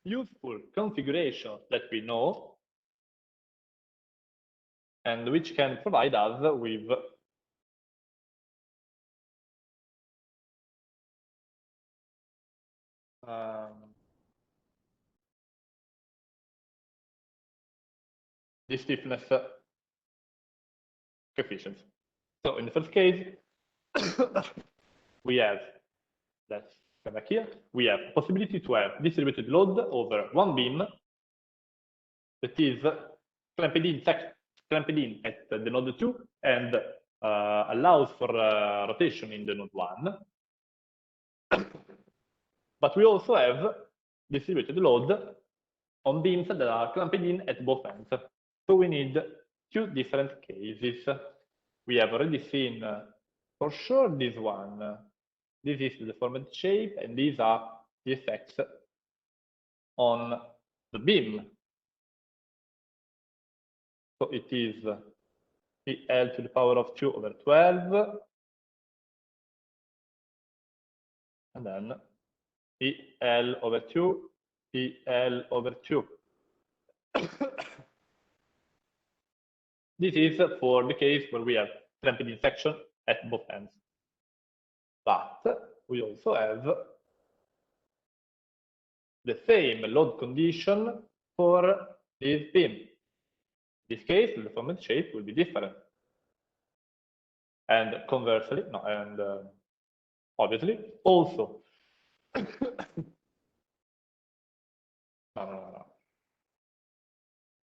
useful configurations that we know and which can provide us with the stiffness coefficients. So in the first case, we have, let's come back here, we have possibility to have distributed load over one beam that is clamped in at the node 2 and allows for rotation in the node 1. But we also have distributed load on beams that are clamped in at both ends. So we need two different cases. We have already seen for sure this one. This is the deformed shape, and these are the effects on the beam. So it is EL to the power of 2 over 12, and then EL over 2, EL over 2. This is for the case where we have clamped-in section at both ends. But we also have the same load condition for this beam. In this case, the deformed shape will be different. And conversely, no, and obviously, also. No.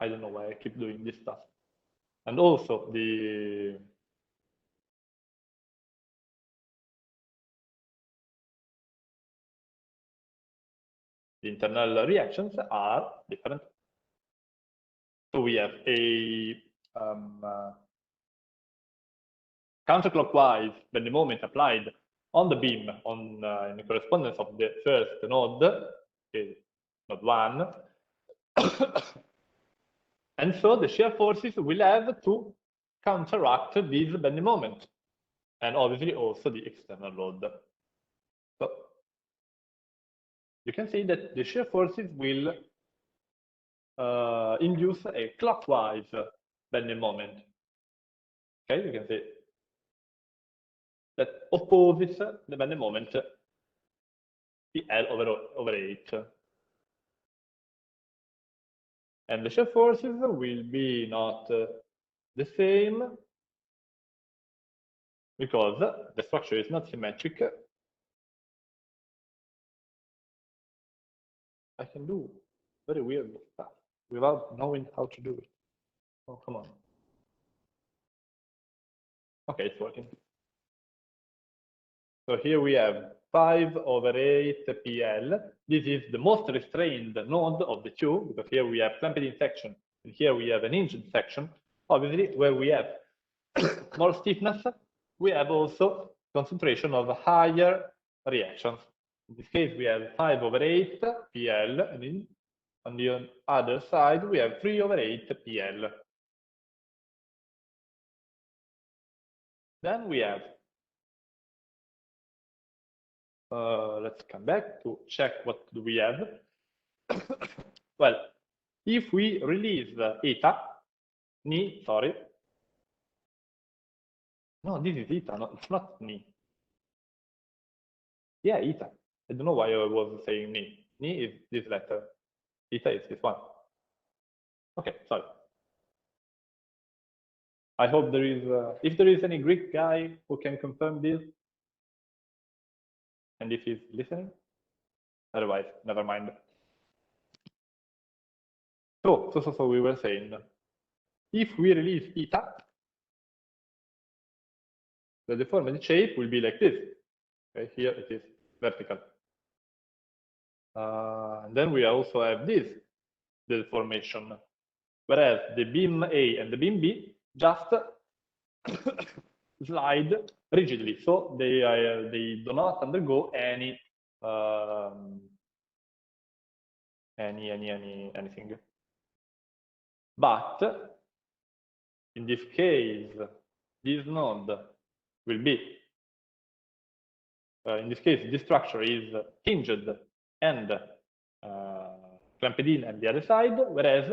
I don't know why I keep doing this stuff. And also the internal reactions are different. So we have a counterclockwise bending moment applied on the beam in the correspondence of the first node, okay, node 1. And so the shear forces will have to counteract this bending moment, and obviously also the external load. So you can see that the shear forces will induce a clockwise bending moment. Okay, you can see that opposes the bending moment EL over 8. And the shear forces will be not the same because the structure is not symmetric. I can do very weird stuff without knowing how to do it. Oh, come on. Okay, it's working. So here we have 5 over 8 PL. This is the most restrained node of the two, because here we have clamped-in section, and here we have an hinged section. Obviously, where we have more stiffness, we have also concentration of higher reactions. In this case, we have 5 over 8 PL, and on the other side, we have 3 over 8 PL. Then we have, let's come back to check what do we have. Well, if we release eta, ni, sorry. No, this is eta, no, it's not ni. Yeah, eta. I don't know why I was saying ni. Ni is this letter. Eta is this one. Okay, sorry. I hope there is, if there is any Greek guy who can confirm this, and if he's listening, otherwise, never mind. So we were saying, if we release eta, the deformed shape will be like this. Okay, here it is vertical. And then we also have this, the deformation, whereas the beam A and the beam B just slide rigidly, so they do not undergo anything. But in this case, this node will be, in this case, this structure is hinged and clamped in at the other side, whereas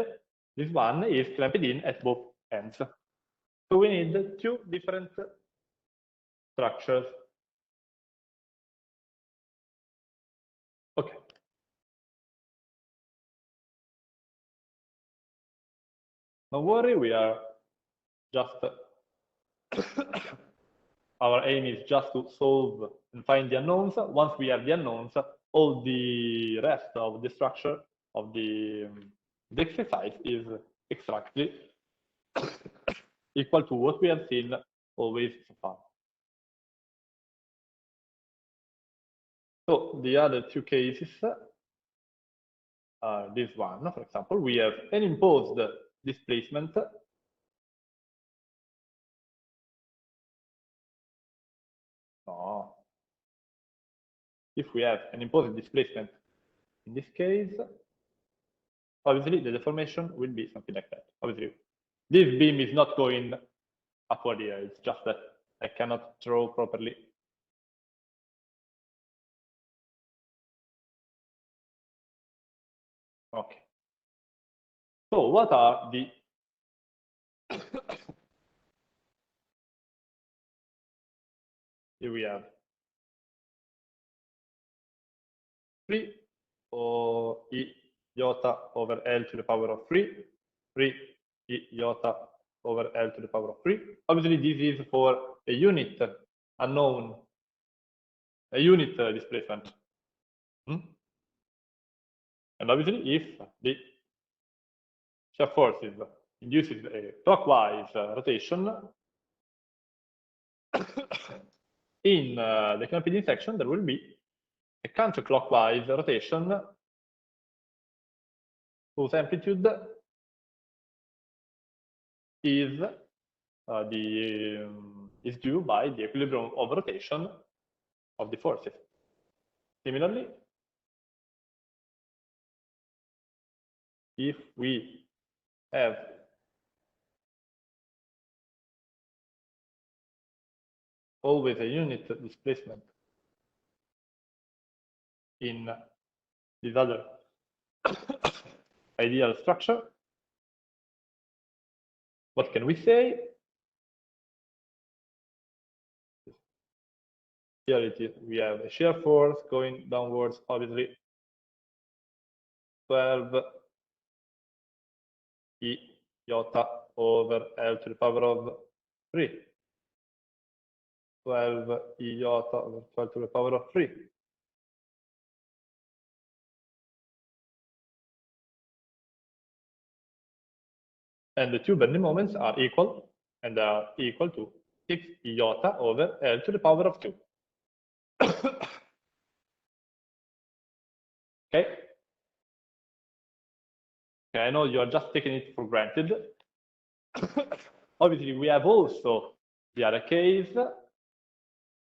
this one is clamped in at both ends. So we need two different structures. Okay. Don't worry, we are just our aim is just to solve and find the unknowns. Once we have the unknowns, all the rest of the structure of the exercise is exactly equal to what we have seen always so far. So the other two cases are this one, for example, we have an imposed displacement if we have an imposed displacement in this case, obviously the deformation will be something like that. Obviously, this beam is not going upward here, it's just that I cannot draw properly. Okay. So what are the here we have 3 or E iota over L to the power of 3, 3 E iota over L to the power of 3. Obviously, this is for a unit unknown, a unit displacement. And obviously, if the shear forces induces a clockwise rotation, in the clamped-in section, there will be a counterclockwise rotation whose amplitude is due by the equilibrium of rotation of the forces. Similarly, if we have always a unit displacement in this other ideal structure, what can we say? Here it is, we have a shear force going downwards, obviously 12 E iota over L to the power of 3. 12 E iota over 12 to the power of 3. And the two bending moments are equal, and they are equal to 6 iota over L to the power of 2. Okay? Okay, I know you are just taking it for granted. Obviously, we have also the other case.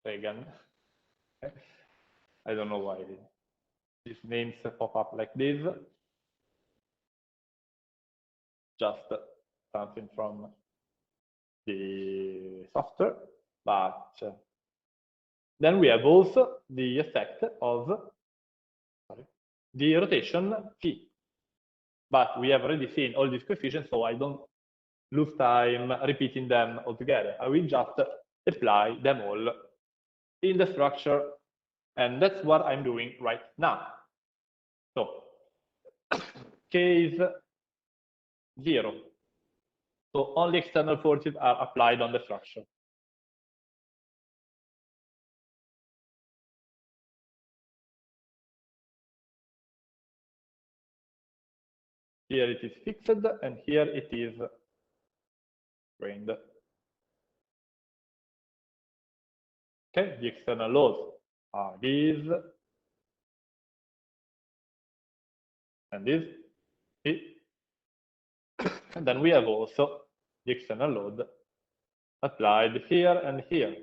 Again, I don't know why these names pop up like this. Just something from the software, but then we have also the effect of the rotation P. But we have already seen all these coefficients, so I don't lose time repeating them all together. I will just apply them all in the structure, and that's what I'm doing right now. So, case 0. So only external forces are applied on the structure. Here it is fixed, and here it is strained. Okay, the external loads are these and this. And then we have also the external load applied here and here.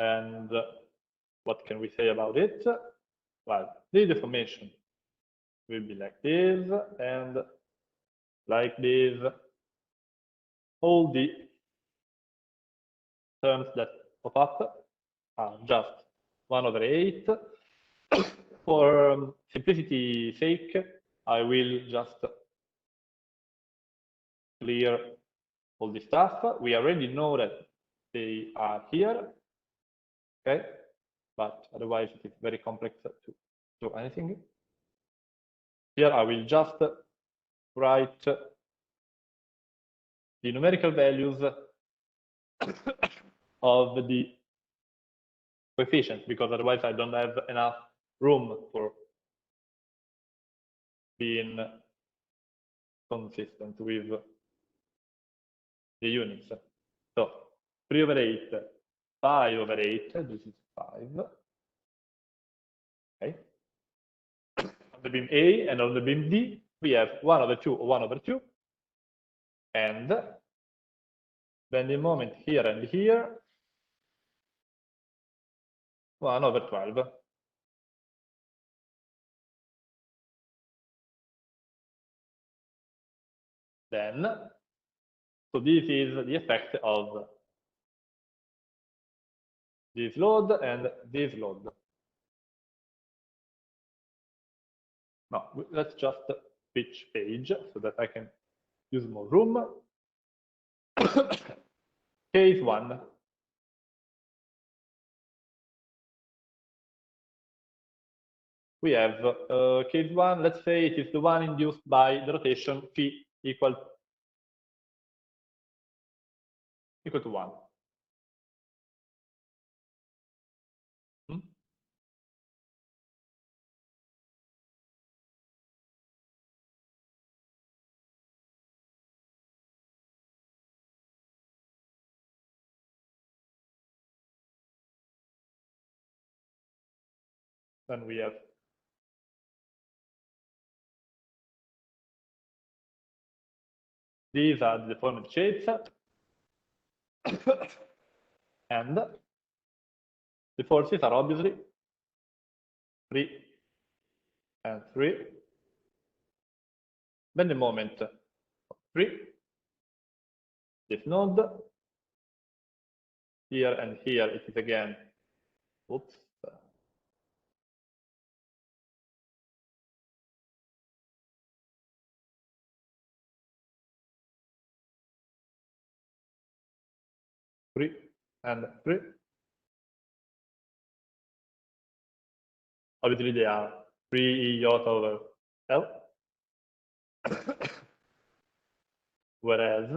And what can we say about it? Well, the deformation will be like this and like this. All the terms that pop up are just 1/8. For simplicity sake, I will just clear all this stuff. We already know that they are here, okay? But otherwise it is very complex to do anything. Here I will just write the numerical values of the coefficients, because otherwise I don't have enough room for being consistent with the units. So 3/8, 5/8, this is 5. Okay. On the beam A and on the beam D, we have 1/2 or 1/2, and bending moment here and here, 1/12. Then, so this is the effect of this load and this load. Now, let's just switch page so that I can use more room. Case 1. We have case 1, let's say it is the one induced by the rotation phi equal to 1. Then we have these are the deformed shapes. And the forces are obviously 3 and 3. Then the moment 3, this node, here and here it is again, oops, three and 3. Obviously they are 3 E iota over L. Whereas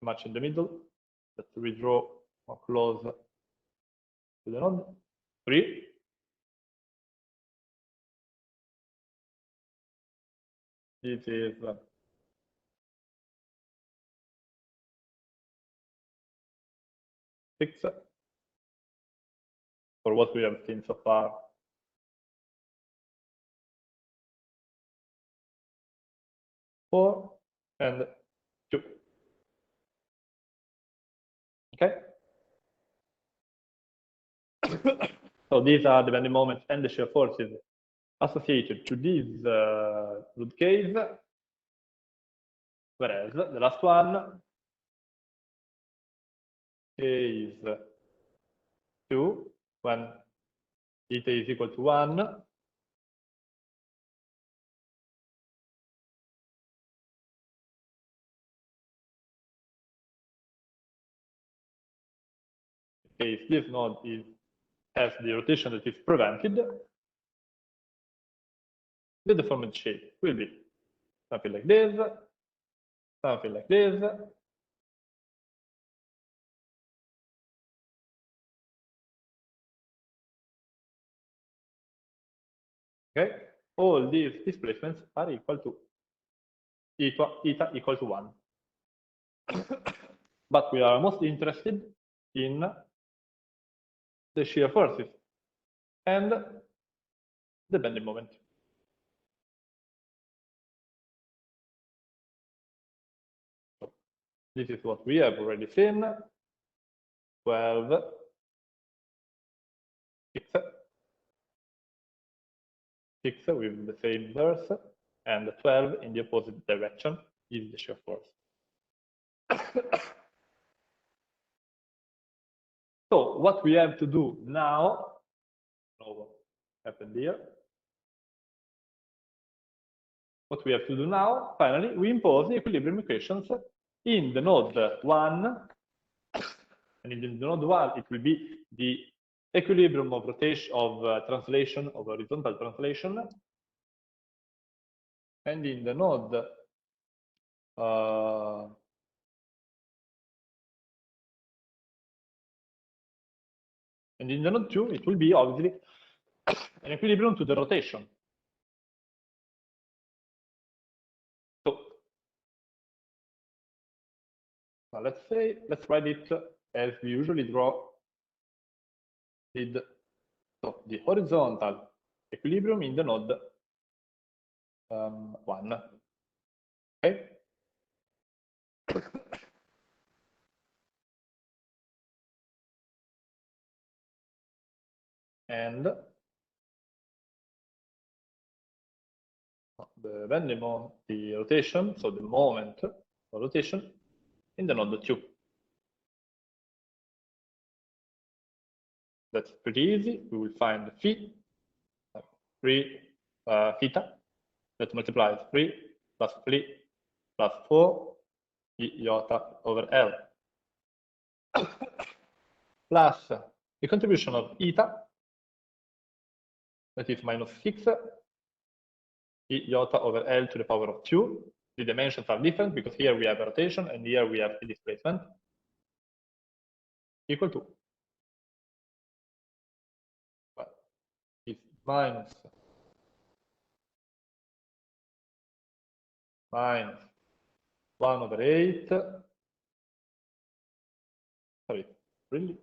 much in the middle, let's redraw more close to the node. 3. This is 6 for what we have seen so far. Four and 2. Okay. So these are the bending moments and the shear forces associated to this load case. Whereas the last one is 2 when eta is equal to 1. If this node has the rotation that is prevented, the deformed shape will be something like this, something like this. Okay, all these displacements are equal to eta equal to 1. But we are most interested in the shear forces and the bending moment. So this is what we have already seen. 12, 6 with the same verse, and 12 in the opposite direction is the shear force. So what we have to do now, what happened here? What we have to do now, finally, we impose the equilibrium equations in the node 1, and in the node 1 it will be the equilibrium of rotation of translation, of horizontal translation, and in the node and in the node 2 it will be obviously an equilibrium to the rotation. So now let's write it as we usually draw it. So the horizontal equilibrium in the node 1. Okay. And the rotation, so the moment of rotation in the node 2. That's pretty easy. We will find phi, 3 theta, that multiplies 3 plus 3 plus 4 iota over L, plus the contribution of eta, that is minus 6 iota over L to the power of 2. The dimensions are different because here we have a rotation and here we have a displacement, equal to, well, it's minus 1 over 8. Sorry, really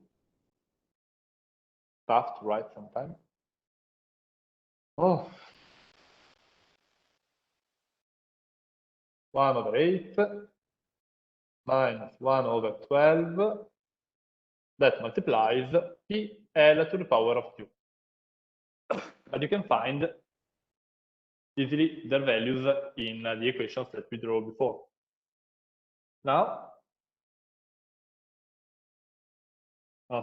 tough to write sometimes. Oh. 1 over 8 minus 1 over 12, that multiplies PL to the power of 2. But you can find easily their values in the equations that we drew before. Now,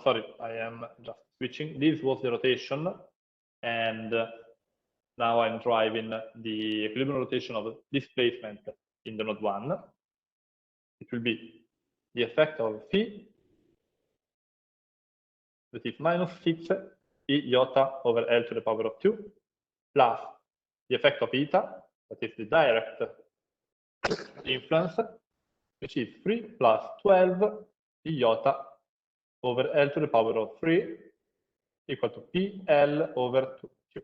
sorry, I am just switching. This was the rotation, and now I'm driving the equilibrium rotation of displacement in the node 1. It will be the effect of phi, that is minus 6 iota over L to the power of 2, plus the effect of eta, that is the direct influence, which is 3 plus 12 iota over L to the power of 3, equal to PL over 2Q.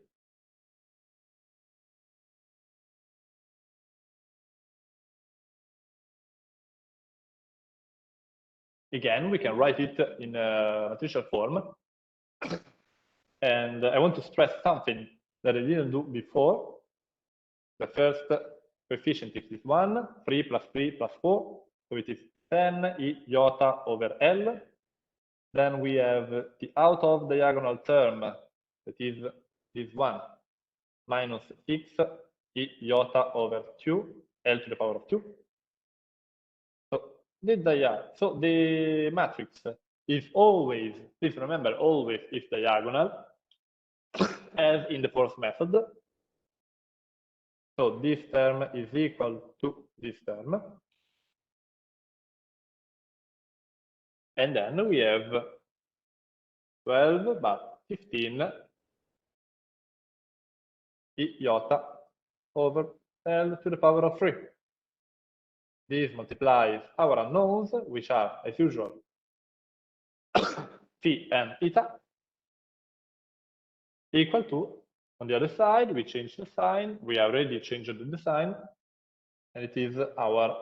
Again, we can write it in a matricial form. And I want to stress something that I didn't do before. The first coefficient is this one, 3 plus 3 plus 4. So it is 10 iota over L. Then we have the out of diagonal term, that is this one, minus 6 iota over 2, L to the power of 2. So the matrix is always, please remember, always is diagonal, as in the fourth method. So this term is equal to this term. And then we have 12, but 15 iota over L to the power of 3. This multiplies our unknowns, which are, as usual, phi and eta, equal to, on the other side, we change the sign. We already changed the sign, and it is our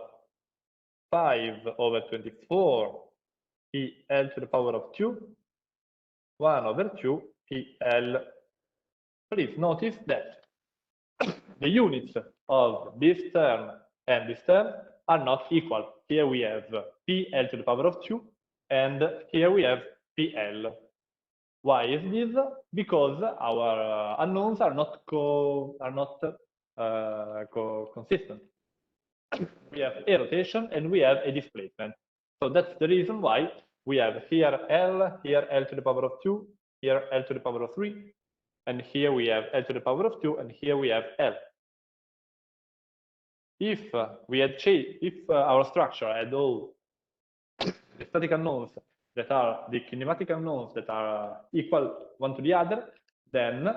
5 over 24 PL to the power of 2, 1 over 2 PL. Please notice that the units of this term and this term are not equal. Here we have PL to the power of 2, and here we have PL. Why is this? Because our unknowns are not consistent. We have a rotation and we have a displacement. So that's the reason why we have here L to the power of 2, here L to the power of 3, and here we have L to the power of 2, and here we have L. If our structure had all the static unknowns that are the kinematic unknowns that are equal one to the other, then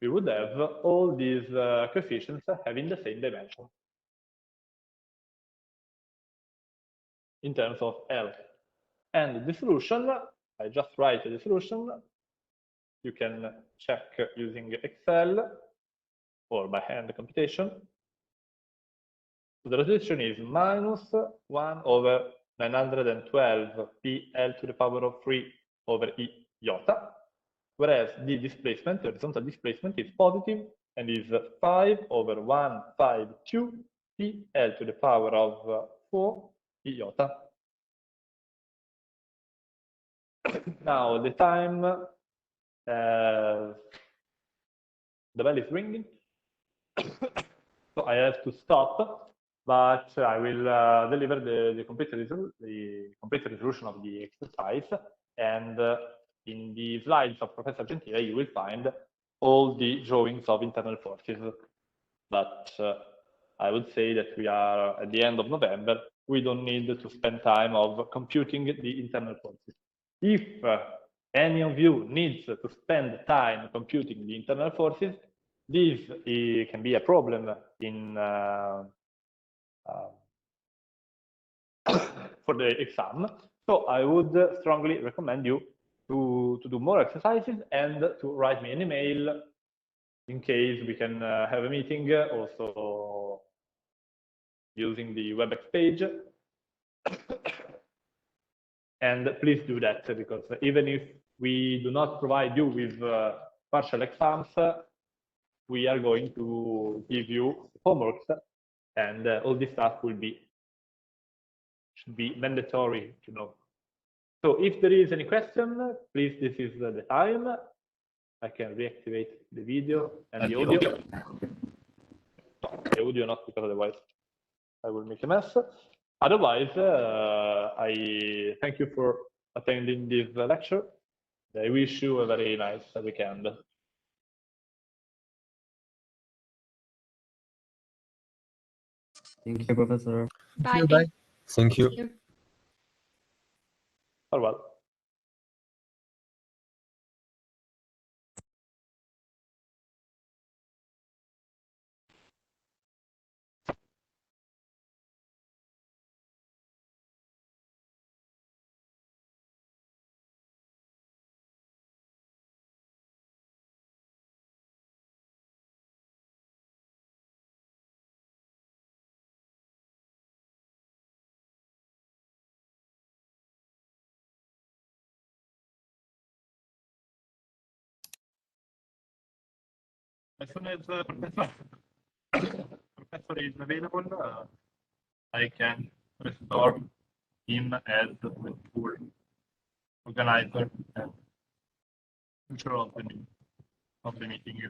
we would have all these coefficients having the same dimension in terms of L. And the solution, I just write the solution. You can check using Excel or by hand computation. So the rotation is minus 1 over 912 PL to the power of 3 over E iota, whereas the displacement, the horizontal displacement, is positive and is 5 over 152 PL to the power of 4 E iota. Now the time, the bell is ringing, so I have to stop, but I will deliver the complete resolution of the exercise, and in the slides of Professor Gentile you will find all the drawings of internal forces. But I would say that we are at the end of November, we don't need to spend time of computing the internal forces. If any of you needs to spend time computing the internal forces, this can be a problem in for the exam. So I would strongly recommend you to do more exercises and to write me an email in case we can have a meeting also using the WebEx page. And please do that, because even if we do not provide you with partial exams, we are going to give you homeworks, and all this stuff should be mandatory to know. So if there is any question, please, this is the time. I can reactivate the video and the audio. The audio not, because otherwise I will make a mess. Otherwise, I thank you for attending this lecture. I wish you a very nice weekend. Thank you, Professor. Bye. Thank you. Farewell. As soon as professor is available, I can restore him as the full organizer and control of the meeting.